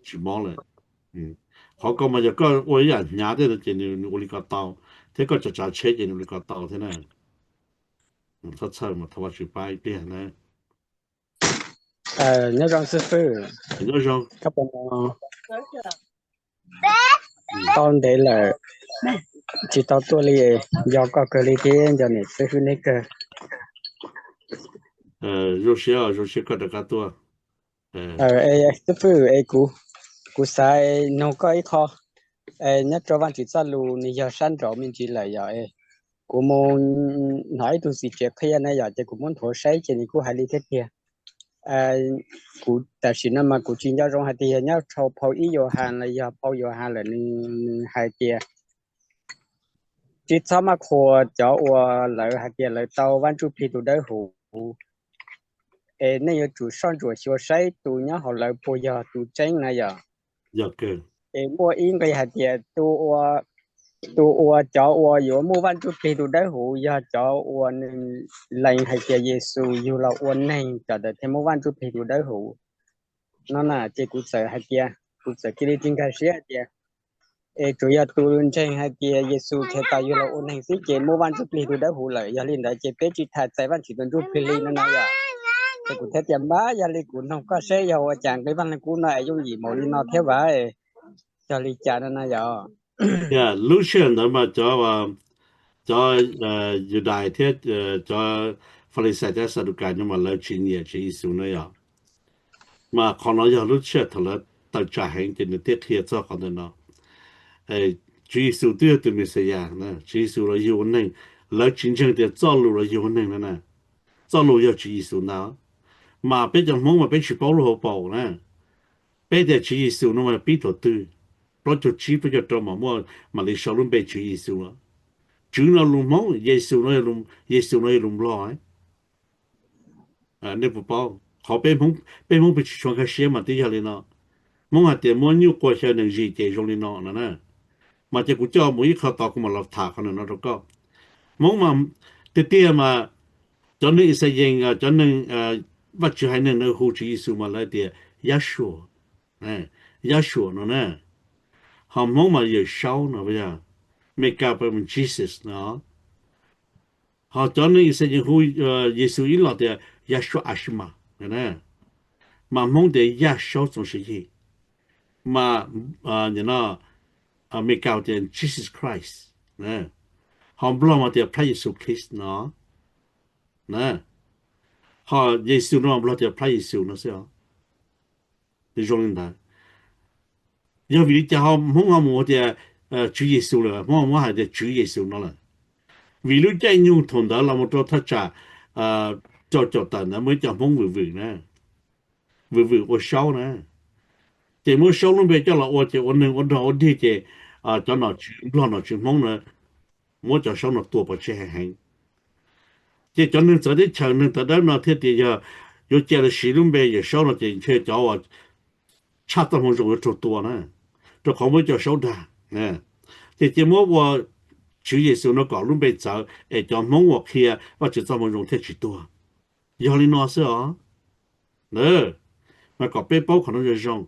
chỉ mó lên họ có mà giờ có ôi ya nhà đấy là chỉ nên 우리 갔다 thế có trả chế thì 우리 갔다 thế này thật sự mà thua chịu bài đi này nhớ rằng sư phụ nhớ rằng các bạn con để là chỉ tao tôi li do có cái li tiền cho nên sư phụ này cơ rồi sẽ có được cái tua sư phụ cú sai nó có ý khó nhất cho văn chỉ sa lu ni giờ san rõ mình chỉ là giờ cú muốn nói tôi chỉ chuyện khi này giờ thì cú muốn thổi say chỉ ni cú hay li thế kia cú tại sao mà cú chỉ nhớ trong hai thì nhớ sau phao ý vô hàng là giờ phao vô hàng là hai kia chỉ sao mà khó cho lại hai kia lại tàu văn chú phi tụ đấy hủ này giờ chủ sản chủ siêu say tụ nhớ họ lại bây giờ tụ tránh này giờ giờ kì mua in cái hai kia tụ cho yo mua văn chú phi tụ đấy hủ giờ cho lại hai kia Giêsu yêu là này cho để thêm mua văn chú phi tụ đấy hủ nó là chỉ cụ sở hai kia cụ sở kia đi trên cái xe kia chủ yếu tu luyện trên hai kia Giêsu theo ta yêu là ôn hành sĩ chỉ mua văn chút phi tu đã hủ lợi gia linh đã chỉ biết chỉ thật sai văn chỉ tuân chút phi nó nói vậy thì cụ theo chấm bá gia linh cụ không có xe giàu chẳng cái văn cụ này giống gì một nó theo bá cho linh trả nó nói vậy lúc trước đó mà cho dự đại thế cho Pharisee thế sao được cái nhưng mà lời chuyện gì chỉ số này à mà còn nói giờ lúc trước thật là tự trả hành thì nó tiết hiện cho còn nó chỉ số tiêu từ mình sẽ ya nè chỉ số là yêu nên lời chính chân thì cho lù là yêu nên nè cho lù要chỉ số nào mà bây giờ muốn mà bây giờ bảo hộ bảo nè bây giờ chỉ số nó mà biết thôi tư rồi cho chỉ bây giờ cho mà mua mà lấy số luôn bây chỉ số đó chứ nó luôn mong Giêsu nó luôn lo ấy nếu bảo họ bên mong bị chọn cái xe mà đi ra lên nó mong là tiền muốn nhiều qua xe nên gì để trong lên nó nè mà chỉ cũng cho mỗi khâu tao cũng mà làm thả con nó đâu có mong mà tiệt mà cho nên sẽ dành cho nên bắt chước hay nên nó hỗ trợ Giêsu mà lại thì Yeshua Yeshua nó nè họ mong mà giờ sau nó bây giờ make up with Jesus nó họ cho nên sẽ dành hỗ Giêsu ý là thì Yeshua Ashima nè mà mong để Yeshua trong sự gì mà you know make out in Jesus Christ nè họ lo mà thì Pray Jesus Christ nó nè họ Giêsu nó lo thì Pray Jesus nó sao thì trong linh đạo giờ vì cho họ muốn mua thì Chúa Giêsu là muốn hay thì Chúa Giêsu nó là vì lúc chạy nhung thằng đó là một trò thất trả cho tận nó mới cho muốn vừa nè vừa ở sau nè chỉ muốn sau luôn về cho là ở chỉ ở nơi ở đó đi chỉ cho nó lo nó chuyện mong nữa muốn cho sau nó tua vào chế hành chỉ cho nên giờ đi chờ nên tới đó nó thiết thì giờ有借了使用呗，也少了点去找我，差到我容易做多呢，这可不叫少的，这节目我主耶稣那搞路呗走，叫蒙我去啊，我就这么容易去多，要你哪是啊？呢，那搞背包可能就用，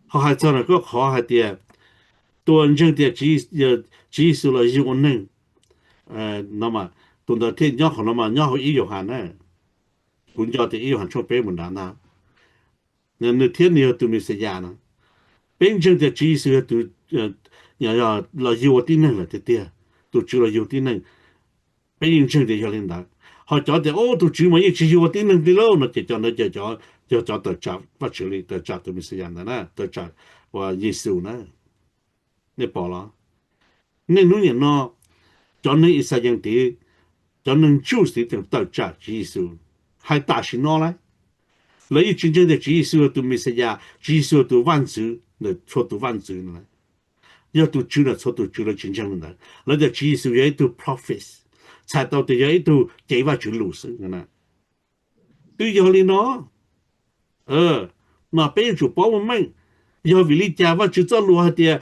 好还真了个好还点，多人证的只是了一个人，那么等到天鸟好了嘛，鸟好一有限呢。cũng do thì yêu hẳn cho bé mình đã na nên nếu thiên nhiều tụi mình sẽ già nó bên trong thì chỉ sự tụi nhà là yêu tin này là thế tia tụi chưa là yêu tin này 被认证的要领导好找的都主嘛一起我顶能的咯那就叫那就找到找不处理的找都没时间的呢都找我耶稣呢你保了你努力呢找你一些样的找能就是等到找耶稣还大心孬来那一真正的耶稣都没时间耶稣都万主那错都万主了要都主了错都主了真正的那的耶稣也都 prophets才到的也都给我去路是呢对要领喏那边就保我们要为了家我就做路下的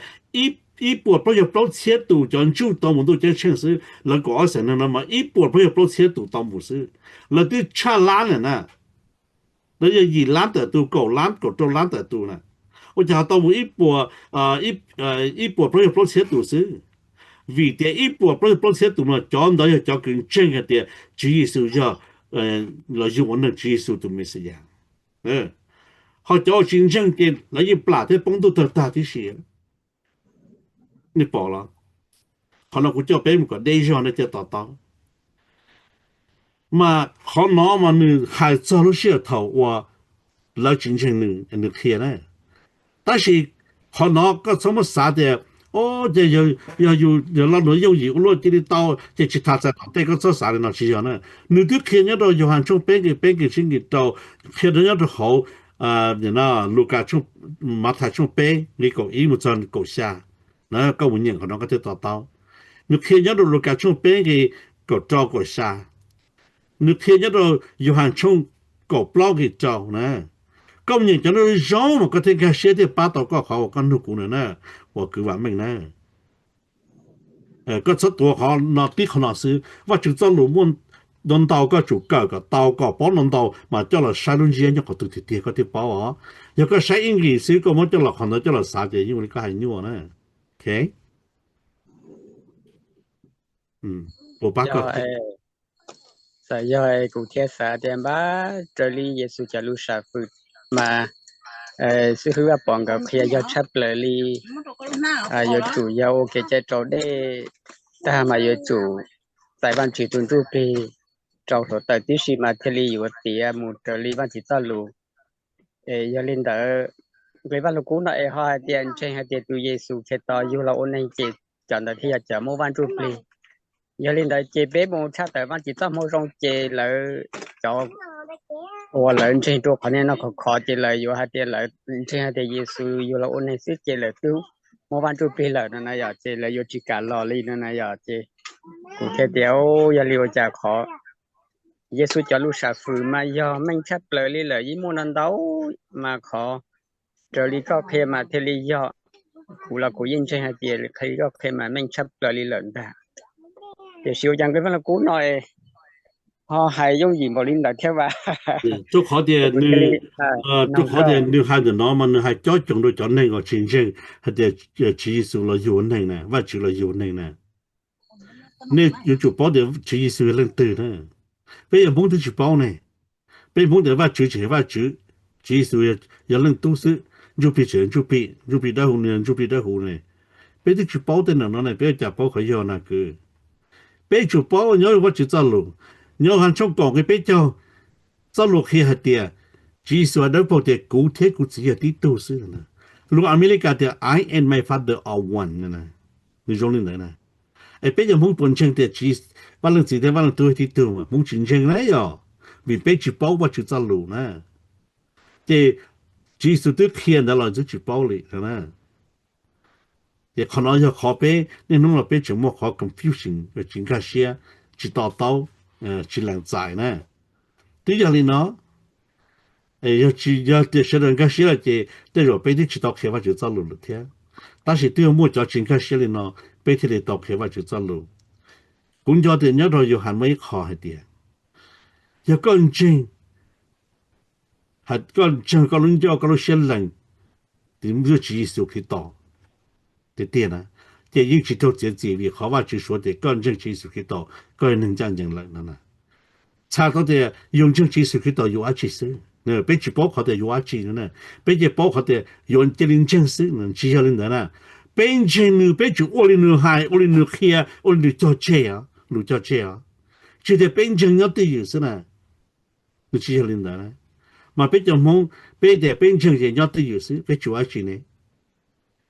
一波不要包切度将就到我都讲城市那个神了嘛一波不要包切度到不是那对差拉了呢那要一拉的都够拉够都拉的都呢我讲到我一波一波不要包切度是vì thế ít bộ pro sẽ tụi nó cho đó cho cái chân cái tiền chỉ số cho là dùng nó chỉ số tụi mình sẽ họ cho chính chân tiền là như plá thế bóng đồ ta thì xí你bỏ了họ nó cũng cho bé một cái đây cho nó cho tao mà họ nói mà nữ hai cho nó sẽ thầu và là chính chân nữ kia này 但是họ nói có什么啥的这要那路有有路这里到这其他在这个做啥的那是呢你都看见到约翰从边个星期到看到都好那路加从马太从边你个一木站个下那个文人可能个到你看见到路加从边个招个下你看见到约翰从个block个招呢công nhận cho nó rõ mà có thể cái xe thì ba tàu có họ con nước của nó và cứ vào mình nè có số tuổi họ nó tí họ nó xứ và chúng ta luôn muốn đón tàu có chủ cờ có tàu có bó đón tàu mà cho là sai luôn gì có tự thiệt có thể bảo họ giờ có sai anh gì xứ có muốn cho là họ nó cho là sao vậy nhưng mà cái hay nhiều nè ok bộ bác có tại do cụ thể xã đem ba trở đi Giêsu trả lưu sa phật mà sư hứa bọn gặp khi do chấp lời li do chủ do ok chơi trò để ta mà do chủ tại ban chỉ tuần tu pi trò thổ tại tí sĩ mà thế liอยู่tiệt một trở li ban chỉ ta lù do linh đỡ cái ban lục cũ nó hai tiền trên hai tiền tu Giêsu khi ta yêu là ôn anh chị chọn tại thì chợ mua ban tu pi do linh đỡ chị bé một cha tại ban chỉ ta mua rong chị là cho我人生多可能那个考进来有还得来这样的耶稣有了我那是进来都我办就别了那要进来有几个老李那要进我看到要留着考耶稣叫路上父嘛要明确了哩了一莫能到嘛考这里个可以嘛这里要古了古认真还得可以个可以嘛明确了哩了的也是有讲个那古nói họ hay dùng gì mà linh đã theo và chúc họ thì chúc họ thì nếu hai đứa nó mà hai cho chúng tôi chọn này có chính chính hay thì chỉ số là yếu này nè và chỉ là yếu này nè nên yếu chủ bảo để chỉ số lên từ nè bây giờ muốn tôi chỉ bảo này bây giờ muốn để và chỉ số là lên tu sự chụp bị đau hồn này bây giờ chỉ bảo tên nó này bây giờ bảo cái gì nào cứ bây giờ bảo nhớว่าchỉ cho luôn nhớ hắn trong cổng cái bếp cho lục khi hạt tiền chỉ số đó bộ tiền cụ thể cụ chỉ là tí tu sư nè lúc America thì I and my father are one nè người trong linh này nè bây giờ muốn buồn chân thì chỉ vào lần gì thì vào lần tu thì tu mà muốn chính chân đấy rồi vì bếp chỉ bảo và chỉ cho lục nè thì chỉ số tức hiện đó là chỉ bảo lì nè thì còn nói cho khó bếp nên nó là bếp chỉ một khó confusion về chính cái xe chỉ tao chỉ làm giải nè tí giờ thì nó chỉ giờ để sử dụng cái xe là chỉ để rồi bây giờ chỉ đọc hệ và chỉ giao lưu được thế 但是对我叫真开始的呢白天的到开发就走路公交的那头有还没考一点要更真还更真个人叫个人先人的没有技术可以到的点呢这一直都在这里好话就说的更正技术可以到个人能讲讲了呢差到的用正技术可以到有其实呢被去包括的有技呢被去包括的用这零正式呢只要人的呢被真呢被去我的女孩我的女孩我的叫这样路叫这样就得变成要对有是呢你只要领导呢嘛变成梦变得变成人要对有是被主要去呢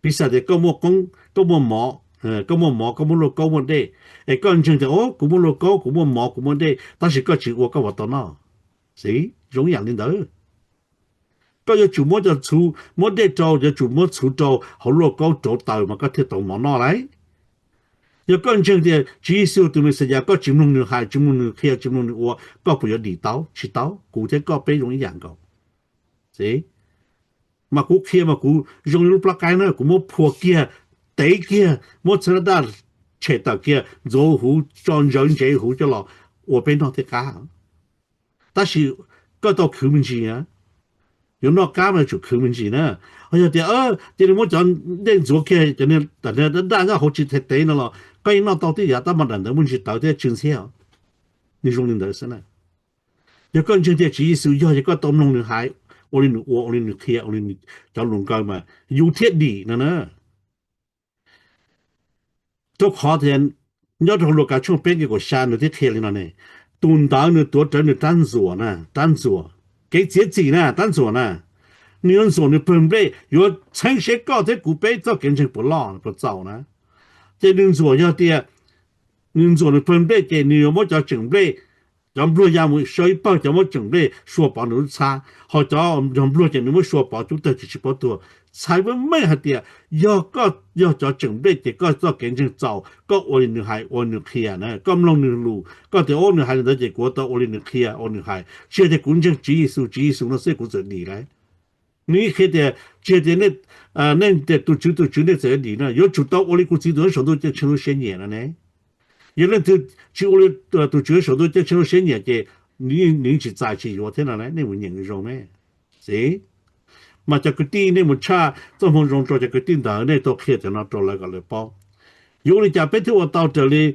比啥的咁么讲咁么毛咁么毛咁么路咁么的讲真的哦咁么路高咁么毛咁么的但是个只我个我到那是容易领导ก็จะจุ่มจะชูมดได้จอจะจุ่มชูจอเขาโลกก็จอตายมันก็เทตมอนอไรอย่าก็จริงเดียจีสูตัวมันเสียก็จิ้มลงหนึ่งหายจิ้มลงหนึ่งเขียจิ้มลงหนึ่งวัวก็不要理刀ชิ刀กูจะก็ไป容易养狗สิมากูเขียมากู容易ปลากายนะกูมัวพัวเกียเตะเกียมัวเสด็จเฉดตะเกียโจหูจอน人这หูจะหล่อ我被闹得干但是ก็ต้องคือมันจริงอ่ะ有那干嘛就抠门子呢？哎呀，这里我讲那做开，这里但个好几太对了咯。关于那到底呀，他们人的问题到底真相，你容易得是呢？要讲真的，只是要一个到农人海，我哋开，我哋叫农家嘛，有铁地呢。都好天，要从路家从边个山那啲开里呢？东岛呢多真的单做呢，单做。给自己呢，单做呢，你用做的准备，有城市高的古北早跟成不浪不早呢，这你做要的，你做的准备给你有冇叫准备，让不要么小一包叫么准备，说包都差，或者让不叫你们说包就得几包多，才会没下的，要叫准备的个早跟成早，个我哋系我哋开呢，咁long嘅路，个哋我哋系得嘅过到我哋开我哋系，现在管正指数那些股就嚟咧，你去的觉得呢那的都呢这里呢，要做到我哋股指都上到就成了10年了呢，有人就我哋都觉上到就成了10年嘅，你去在去有天了你会认嘅种咩？是？mà cho cái tin này một cha trong phòng rong cho cái tin đó này tôi kia cho nó cho lại cái bao, dù là bây giờ tôi trở lại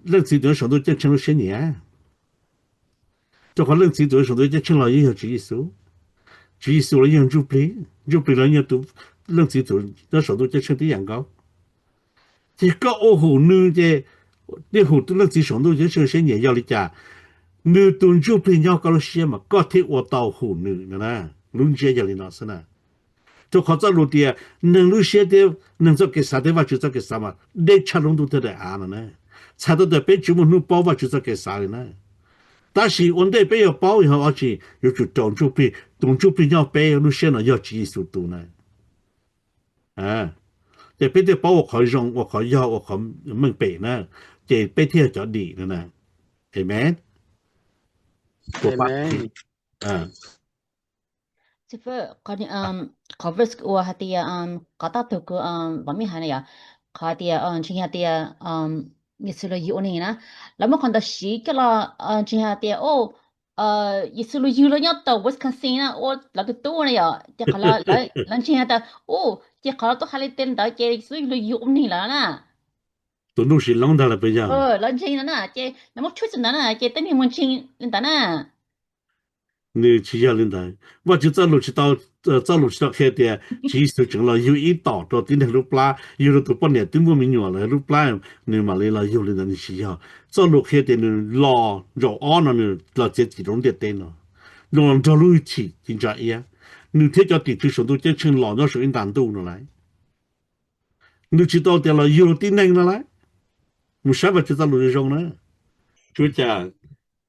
lần thứ nữa sống tôi chắc chắn là sẽ nhẹ, cho họ lần thứ nữa sống tôi chắc chắn là yêu chỉ số là yêu chụp lấy là yêu tu lần thứ nữa sống tôi chắc chắn đi养高, thì có ô hồ nữ chứ, đi hồ tôi lần thứ sống tôi chắc chắn sẽ nhẹ yêu lý cha, nữ tuân chụp lấy nhau cái gì mà có thể ở tàu hồ nữ nữa luôn chế cho nó xem nào, cho họ cho luôn đi, nâng luôn chế đi, nâng cho cái sao đấy và cho cái sao mà, để cho luôn tụi nó ăn nữa, sao đó để bên chúng mình nuôi bao và cho cái sao nữa,但是问题被要包以后，而且有就动作比要背路线了要技术度呢，这被的包我可以用，我可以要，我可明白呢，这被贴叫理的呢 ，amen， Super covers or hatia kata to ko bami hanaya khatia chihatia yisulu yuni na lama khanda shi kala chihatia o yisulu yulo nyata Wisconsin na o la to na ya te kala lan chihata o te kala to haliten da che yisulu yuni la na 都弄是弄到了不一样。lan chihana na che namo chuch na na che tani mun chin linda na 你去要领导，我就走路去到开的，其实整了有一道到今天路不拉，有了都半年都没明了，路不拉你嘛来了有领导你需要，走路开的你老绕安了你老这几种的灯了，让走路去真正呀，你贴着地图上都就成老鸟手印难度了来，你知道的了有了的能了来，没啥不知道路上呢，就讲。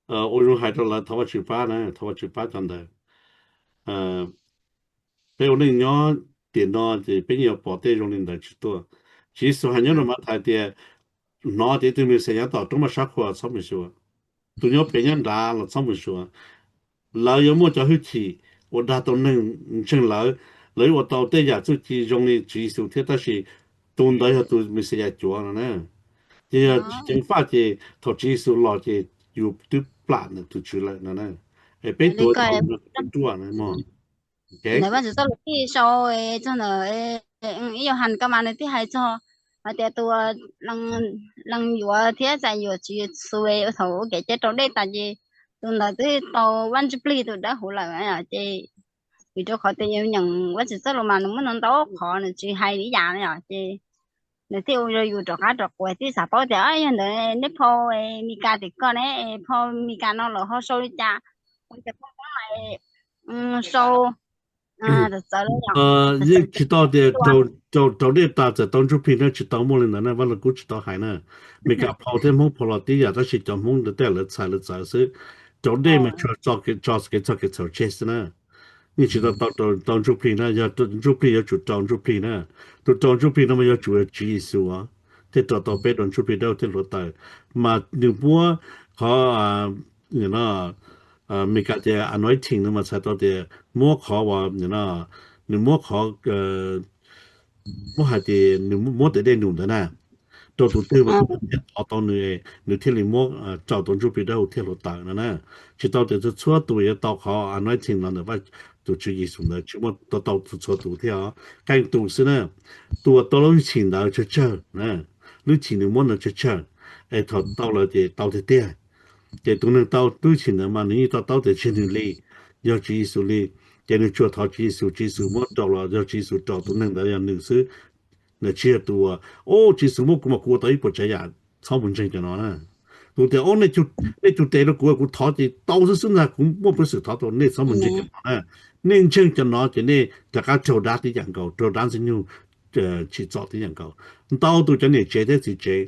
我用海州来头发去巴呢，头发去巴讲的，被我那鸟电脑的被要报带用领导去多，其实还有那么大的，哪的都没谁样到，这么傻货怎么说？都要被人打了怎么说？老有么叫去提，我打到能成老，来我到底呀自己用的技术，但是东到要都没谁样做了呢，这要真发的投技术老的有都。plan 呢，都出来了呢，别多多呢嘛。Nếu mà chúng ta lúc đi sau cho nó yêu hành các bạn thì hay cho mà để tôi lăng vừa thế giải vừa chỉ xuôi thấu cái chết trong đây tại vì tôi nói tới tàu văn chụp ly tôi đã hủ lại mà chị vì cho khỏi tiền nhận quá chỉ rất là mà nó muốn tàu khó là chỉ hay lý giải này à chị ในที่เราอยู่ตรงนั้นตรงกวยที่สาปอแต่ยังเดี๋ยวนี่พอมีการติดก่อนเนี่ยพอมีการนอนหลับเขาโซลิจ้ามันจะพูดว่าโซจะเจอแล้ว你知道的找你大在当初平常知道么了呢？完了，我知道还呢，没个跑天梦跑了底下，但是叫梦的带了菜了菜是，找你们去找个找这些呢。你知道当初平呢，要当初平要做当初平呢，做当初平那么要做技术啊，te to pe don chu pe do te lo ta ma nu bo ha you know me ka te anointing no ma sa to te mo kho wa you know nu mo kho mo ha te nu mo te de nu da na to tu te wa to nu te li mo chao don chu pe do te lo ta na na chi to te chu tu ye to kho anointing no ba tu chu yi su na chi mo to chu tu te a kai tu se na tu to lo chin da chu cha na lưu trình được món là chơi thọ tao là để tao để tiền để tụi nó tao lưu trình là mà nếu tao để trên đường đi do chỉ số đi để nó cho thọ chỉ số món tao là do chỉ số tao tụi nó đã làm nữ sư là chia tụi chỉ số món cũng mà của tới bộ trái à sau bốn chân cho nó nè tụi thế này chút thế nó của thọ thì tao是现在cũng不是thọ tụi này sau bốn chân cho nó nè nên chân cho nó thì này tất cả châu đá thì dạng cầu châu đá sinh nhung chỉ cho thì dạng cầu tao tụi cho này chế thế thì chế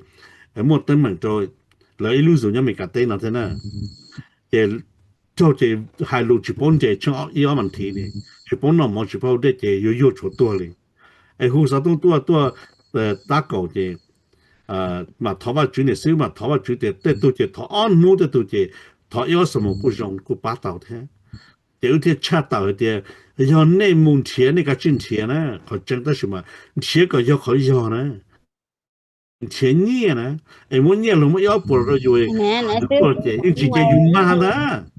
một tấm mình rồi lấy lưu dụng cho mình cả tên là thế nào để cho chế hai lũ chỉ bốn chế cho ý mình thì này chỉ bốn nó mà chỉ bao để chế yêu chỗ tua này hồ sa tua đá cầu chế mà thọ vào chuyện này xíu mà thọ vào chuyện để tôi chế thọ ăn mua để tôi chế thọ yêu什么不用不把到thế有些恰到的要内蒙钱那个挣钱呢好挣的什么钱个要好要呢钱念呢我念了我要不了就会不的直接用嘛的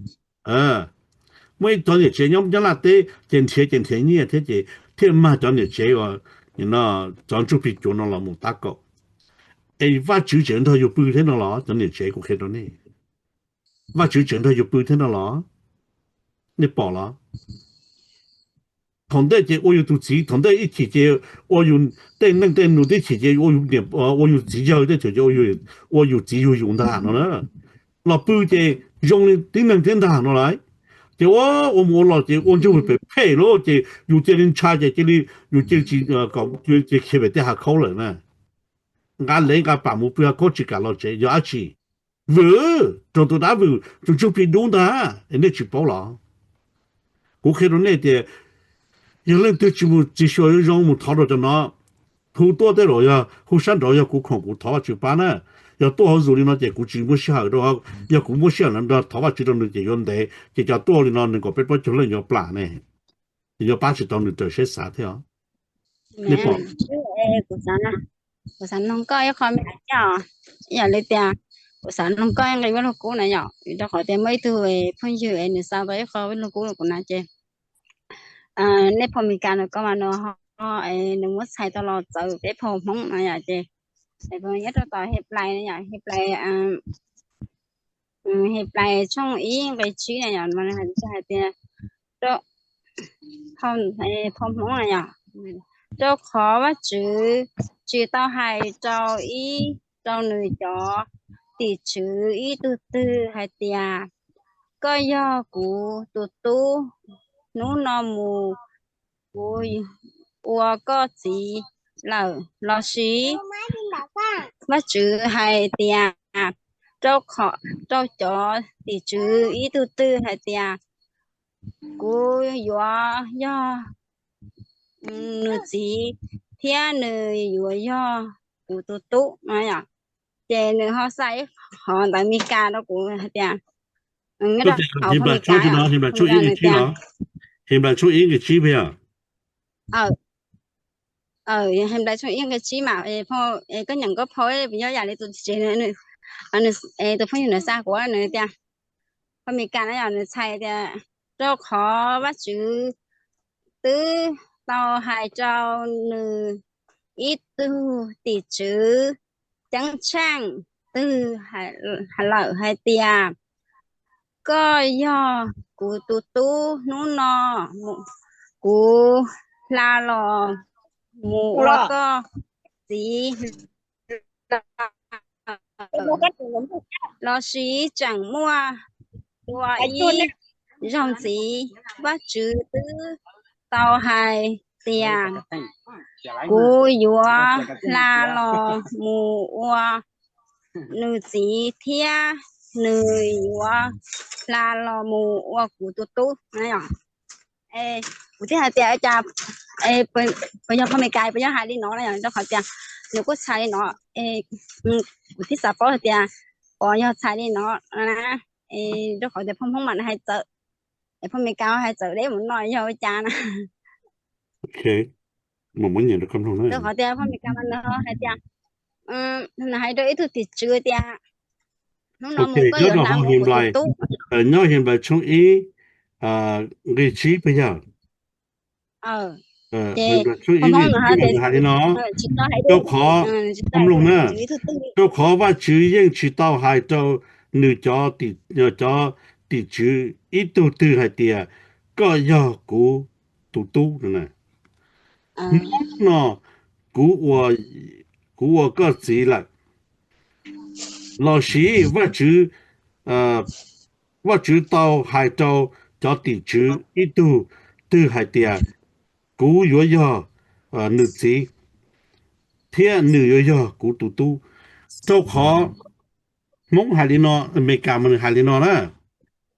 我当年钱要那得挣钱念这些天嘛当年钱哦你那张主笔做那了么大个挖酒钱他又不天了了当年钱过看到呢挖酒钱他又不天了了你保了同的这我有都知同的一起这我用等努的起这我有点我有只要的就我有只有用的了老不这用的等的来这我没了这我就会被配了这有这人差这里有这搞这特别的下口了呢俺人家把目标过去干了这要去都打不就被弄的人去包了我看到那点有人对节目至少要让我们讨论的呢好多的了呀好山道要顾看顾讨就办呢要多好做的呢这估计没下的话要顾没下人的讨话知道的这样的这叫多的呢能够被不就能要办呢要把这当的这些啥的你讲古山农家要看没呀呀来点古山农家应该问我呢呀就好点没都朋友你啥都要看问我那这ในพอมีการก็มาเนาะหนึ่งว่าใช้ตลอดเจอได้พอมองนะอย่างเจแต่พอยัดต่อเฮ็ดไรนะอย่างเฮ็ดไรเฮ็ดไรช่องอีไปชี้นะอย่างมันหันใช่เตี้ยเจ้าพอพอมองนะอย่างเจ้าขอว่าจื้อเต้าให้เจ้าอีเจ้าหนึ่งจอติดชื่ออีตื้อให้เตี้ยก็ย่อกูตู้นู้นอมู我个子老师我住系店做课做咗地主一嘟嘟系店古呀女子天女呀古嘟嘟嘛呀这女学生学大米家都古系店现在出去了现在出一个机了现在出一个机票hiện tại chúng em cái chi mà phô có nhận có phô bây giờ đi tụi chị này anh tụi phô như là xa quá này tia có mình cả nó là xài tia cho khó bắt chữ tứ tao hai trâu nữ ít tư tỷ chữ trắng trang tư hai lợi hai tia có do của tu nó của la lò หมูแล้วก็ จี 老师讲么我一让子我知道到海边古有拉了木我女子贴女我拉了木我古嘟嘟那样我ที่หาเตียจะเป็นยังเขาไม่ไกลเป็นยังหาลีน้องอะไรอย่างเจ้าเขาเตียหนูก็ใช้ลีน้อง我ที่สาปอเตียปอยังใช้ลีน้องนะเจ้าเขาเตียพ่อมันให้เจอพ่อไม่ไกลให้เจอได้หมุนน้อยยังจานะ Okay มันมันอย่างคำนองนั้น เจ้าเขาเตียพ่อไม่ไกลมันเนาะให้เตียให้โดยทุกติดเชื้อเตียน้องๆมันก็อยู่น้ำมันก็ตุ๊น้อยเห็นไปช่วงรีชีไปยังช่วยอีกหาที่น้องเจ้าขอคำลงนะเจ้าขอว่าชื่อยังชื่อเต้าหายเจ้าหนึ่งจอติดชื่ออีตูตื้อหายเตียก็ย่อกูตู้นะเนาะกูก็สีละ老师ว่าชื่อว่าชื่อเต้าหายเจ้าติดชื่ออีตูตื้อหายเตียกูย่อนึกสิเที่ยนึย่อกูตู้เจ้าของงหาลินออเมริกามันหาลินอนะ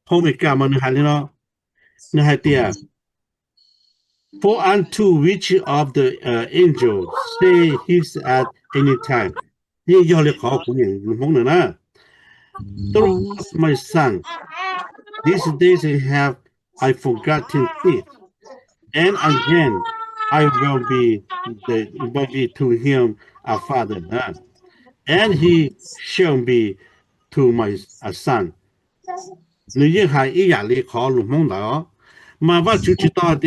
อเมริกามันหาลินอนะหาเตีย For unto which of the angels say his at any time นี่ย่อเลยขอคุณอย่างมงนะ My son these days have I forgotten it and again I will be to him a father and he shall be to my son 你也还一样的考虑梦到嘛我就知道的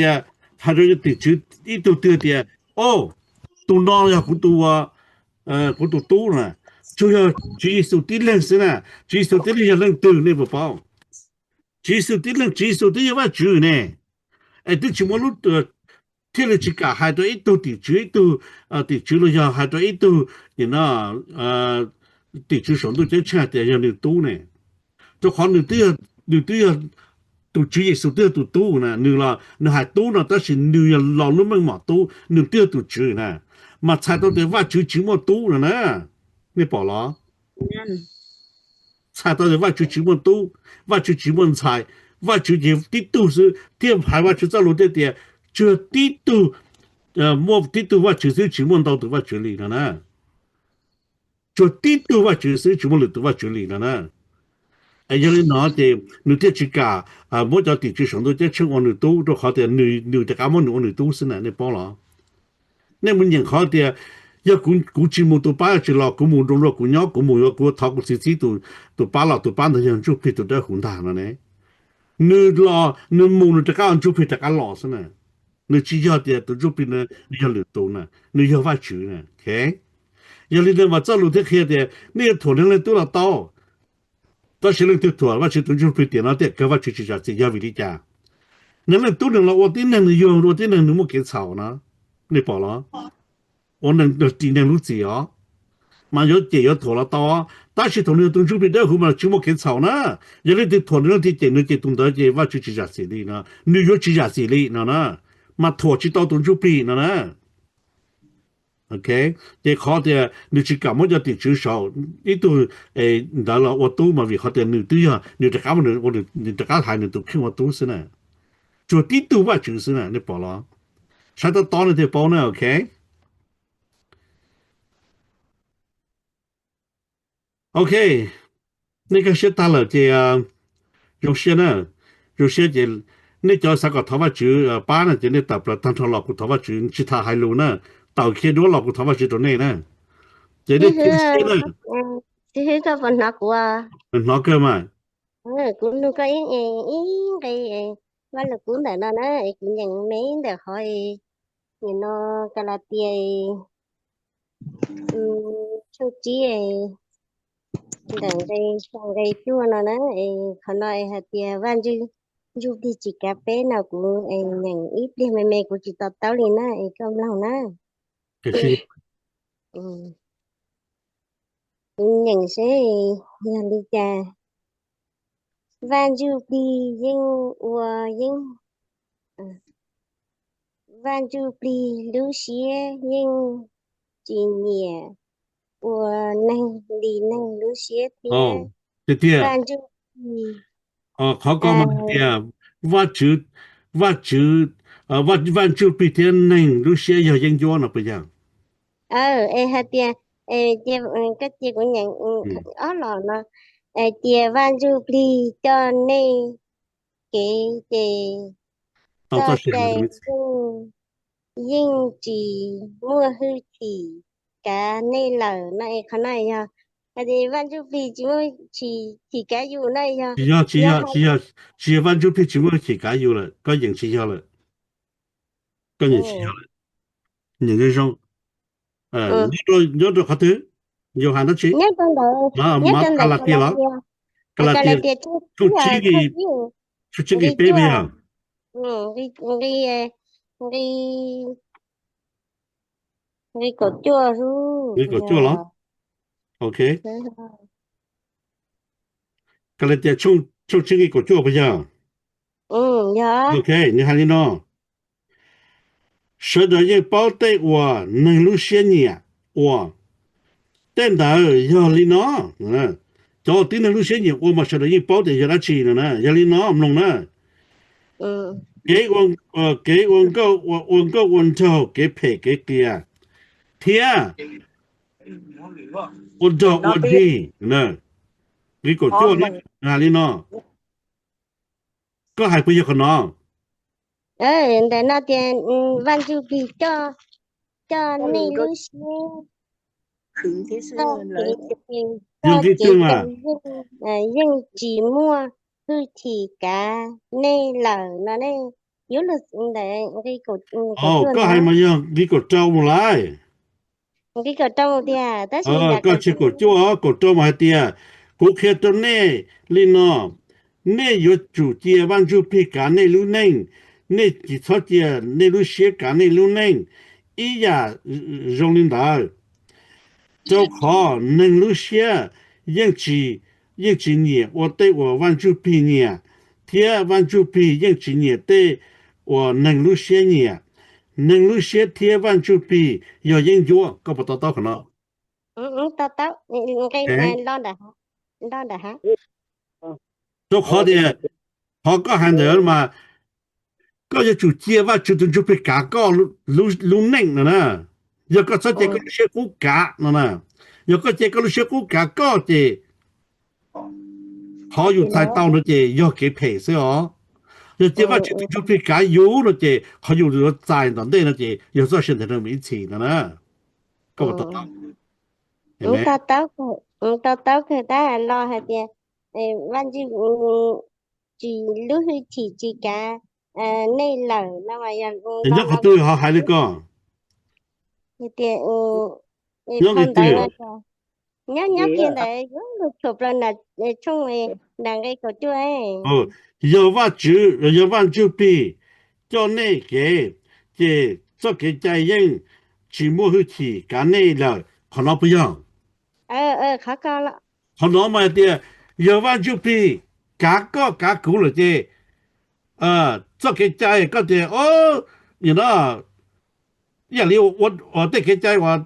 他这个地区一都得的都哪要不多不多了就要举手的人是呢举手的人要能对那不包举手的人举手的要举呢这怎么路天了几个还多一都地区都地区了要还多一都你那地区上都这差的要能多呢就可能你都要都主要是都多呢你啦你还多呢但是你要老了么嘛多你都要主呢嘛猜到的话就这么多了呢你保了猜到的话就这么多话就这么猜话就的都是电牌话就在路的点这的都莫的都话就是这么到的话这里了呢这的都话就是这么的话这里了呢อย่างนี้เนาะแต่หนูเที่ยวชิกามดจะติดชื่อสองตัวจะชื่อวันหนูตู้ตัวเขาแต่หนูแต่การมันหนูตู้สินะในป้อหรอเนี่ยมันอย่างเขาแต่ยากูจิมุตัวป้าจะหลอกกูมูตรงรกูเนาะกูมูว่ากูทอกกูซีตัวป้าหลอกตัวป้าตัวยังจุดผิดตัวได้หุ่นทางนะเนี่ยหนูหลอกหนูมูหนูแต่การจุดผิดแต่การหลอกสินะหนูชี้ยอดแต่ตัวจุดผิดเนี่ยหนูจะหลุดตัวนะหนูจะว่าชื่อนะโอเคอย่างนี้เนี่ยว่าจะหลุดที่เขียนแต่เนี่ยถั่วเนี่ยตัวละโต但是人对多我去都就被电脑的给我去家这要为的家那么都能了我的能用我的能没给吵呢你保了我能的地能路子啊嘛有这要拖了到但是同你都就被的后嘛就没给吵呢人家的拖人的电脑的动到这我去家这里呢你有去家这里呢嘛拖去到都就被呢Okay 这考的你去干么叫的至少你都那了我都嘛为好的你都要你这干么我你这干还你都看我都是呢就地都吧就是呢你保了啥都到了的保呢 OK OK 那个是到了这有些呢有些这你叫啥个头发就把呢这里打不了当成老骨头发就其他还路呢到去多老骨头发就多呢这里这些呢thì cho phần nó của nó cơ mà cũng nó cái cái và là cũng để nó cũng nhận mấy để hỏi nhìn nó cái là tiền châu chí để cái chua nó họ nói là tiền van chứ giúp đi chỉ cà phê nào cũng nhận ít đi mày cũng chỉ tập tao liền không lâu อย่างเช่นอย่างนี้จ้ะวันจูปียิ่งวัวยิ่งวันจูปีลูเชียยิ่งจีเนียวัวนั่งดีนั่งลูเชียเทียเตี้ย วันจูปี เขาก็มาเตี้ยว่าวันจูปีเทียนนึงรู้เสียยังย้อนออกไปยัง ฮะเตียเจียก็เจียก็อย่างอ๋อหรอเนาะเจียวันจูปีจอนนี่เกเจจอใจยิ่งจีมั่วฮือทีกาในเหล่าในขณะยาอันนี้วันจูปีจิมั่วทีกาอยู่ในยา只要วันจูปีจิมั่วทีกาอยู่了ก็ยัง起效了ก็ยัง起效了你人生你都好的有喊得起马卡拉蒂了卡拉蒂出去给 baby 啊你个做书你个做了 OK 卡拉蒂出去个做不样呀 OK 你喊你喏说的也包带我能路线呢我等到要你喏就顶能路线呢我嘛说的也包带要他去了呢要你喏弄呢给我个问头给赔给dia天我到我去呢你个做呢哪里呢ก็หายไปเยอะขนาดแต่น่าจะวันจูปีก็ไม่รู้สิถึงที่สุดเลยยังที่จุงอ่ะยังจีมัวคือทีกาในเหล่านั่นเองยุลแต่ที่กดก็ให้มายังที่กดเจ้ามาเลยที่กดเจ้าเดียแต่สิก็ชิกดจ้ากดเจ้ามาเดียกูแค่ตัวนี้ลีนอนี่อยู่จู่เจียวันจูปีกาในรู้นึงนี่จิตทอเจียในรู้เสียกาในรู้นึงอียารงลินดาเจ้าขอหนึ่งรู้เสียยังจีเนี่ย我对我วันจูปีเนี่ยเทียวันจูปียังจีเนี่ย对我หนึ่งรู้เสียเนี่ยหนึ่งรู้เสียเทียวันจูปี要ยังอยู่ก็บ่ต่อขนาดต่อนี่ลองได้ฮะ都好的好个喊的嘛ก็จะจุดเจียว่าจุดจุดไปกาก็รู้เน่งนะอยากก็จะเจก็เชื่อกูกานะอยากก็เจก็เชื่อกูกาก็เจพออยู่ท้ายเต้านะเจอยากเก็บเพเสียอ๋ออยากเจว่าจุดจุดไปกาอยู่นะเจเขาอยู่รถใจตอนเด้นะเจอยากจะเชื่อแต่เรื่องไม่ฉีนะก็ต้องเห็นไหมต่อคือได้รอให้เจวันจีรู้คือทีกาในเหล่านะว่าอย่าง人家เขา对好还那个เตียคนใดนะnhớ tiền đấy lúc chụp lên là trong đằng cái của tôi giờ văn chữ pi cho nên cái cho cái trái nhân chỉ mua hư chỉ cả này là họ nó bây giờ khó coi lắm họ nó mà thì giờ văn chữ pi cả cũ rồi chứ cho cái trái có thể you know 呀你我对cái trái我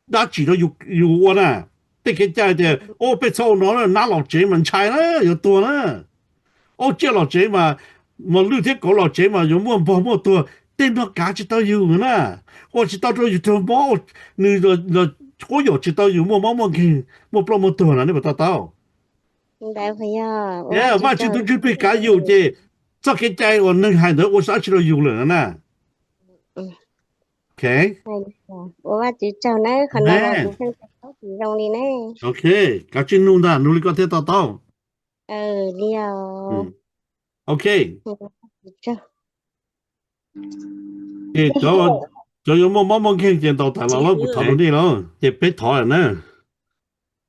đã chỉ nó有我呢对cái trái的被抽nó了拿老姐们拆了有多呢借老姐嘛绿天搞老姐嘛有么多电脑价值都有呢我知道都有多么你我有知道有么看么不么多了你不知道ได้พยา我知道就被改有的这个trái我能还得我啥知道有了呢OK ว่าจิเจ้านะขนาดว่าเป็นเขาสิตรงนี้แน่ OK ก็จินูน่ะนูลิก็เทต่อเดียว OK 就有冇看见到大佬不讨论的咯也别讨人呢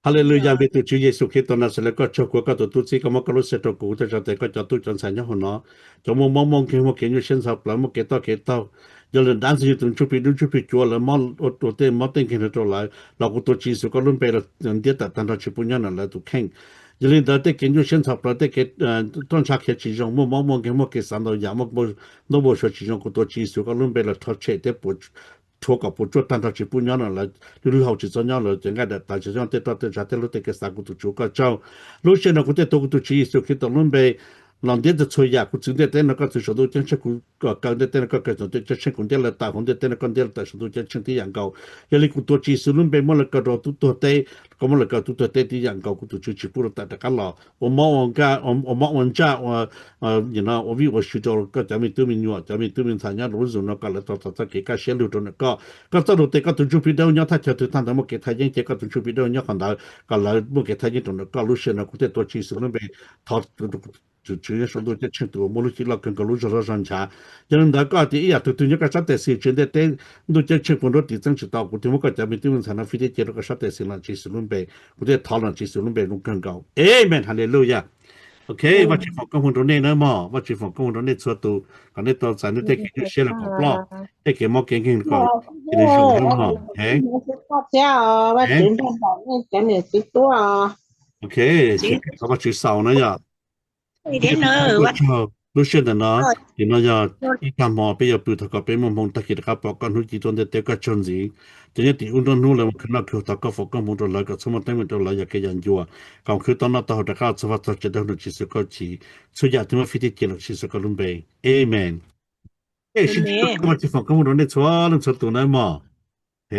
哈利路亚俾主耶穌基督那時咧個做過個都知咁個老實做古就就個就都進神咗好咯就冇看冇見咗先手plan冇幾多有人当时就出去做了毛我对毛等看到来老古多技术个轮被了人家的但他去不让人来都看有人的研究现场不得给端查开其中某给上到亚么那么说其中古多技术个轮被了他切的不托个不做但他去不让人来路好去做让了整个的大家上得到的啥的路得给啥个都做个招路线呢古得多都技术给到轮被lòng địaจะช่วยอยากกูจึงได้แต่นักก็สุดตัวจังเช่นกูก็การได้แต่นักก็เกิดตัวจะเช่นคนเดียวละตาคนเดียวแต่นักคนเดียวแต่สุดตัวจะเช่นที่อย่างเก่าอย่างนี้กูตัวจีสุรุ่นไปเมื่อละก็รอตัวเตะก็เมื่อละก็ตัวเตะที่อย่างเก่ากูตัวชิปุระแต่กันหล่อ我มองกัน我มองวันจ้าyou know我วิวชิดก็จะมีตัวมีหนวดจะมีตัวมีสัญญาณรู้สึกนักก็เลยตัวเกี่ยวกับเชื่อรู้ตัวนักก็ตัวเตะก็ตัวจุดพิเดียวเนี่ยถ้าจะตัวท่านแต่เมื่อกี้ไทยยังเจก็ตัวจุดพิเดียวเนี่ยคนใดก็เลยเมื่อกี้ไทยยังตัวนักก็รู้สึกนะกูตัวจีสุรุ่นไปทอด主要说到这程度，莫路去了跟个路上上查，人家搞的呀，都那个啥的事情的，但都这情况都地震知道，我听我讲咱们对面才能非得接那个啥的事了，技术轮备，我在讨论技术轮备弄更高。Amen， 哈利路亚。OK， 我去放跟红头内呢嘛，我去放跟红头内错都，可能到咱那得给你写了个不，得给毛给个，给你说很好，哎。大家哦，我今天早上讲你几多啊 ？OK， 他们去烧了呀。路线的呢，你那要一看嘛，不要不他个别梦他给他报告路几种的这个证据，这些地方都努了，可能去他个佛光梦到来个，什么单位都来也给研究啊，刚去到那到这个做法做这都是其实个去，出家他们非得见了其实个准备 ，Amen。哎，是这个地方跟我说的错，能错多难嘛？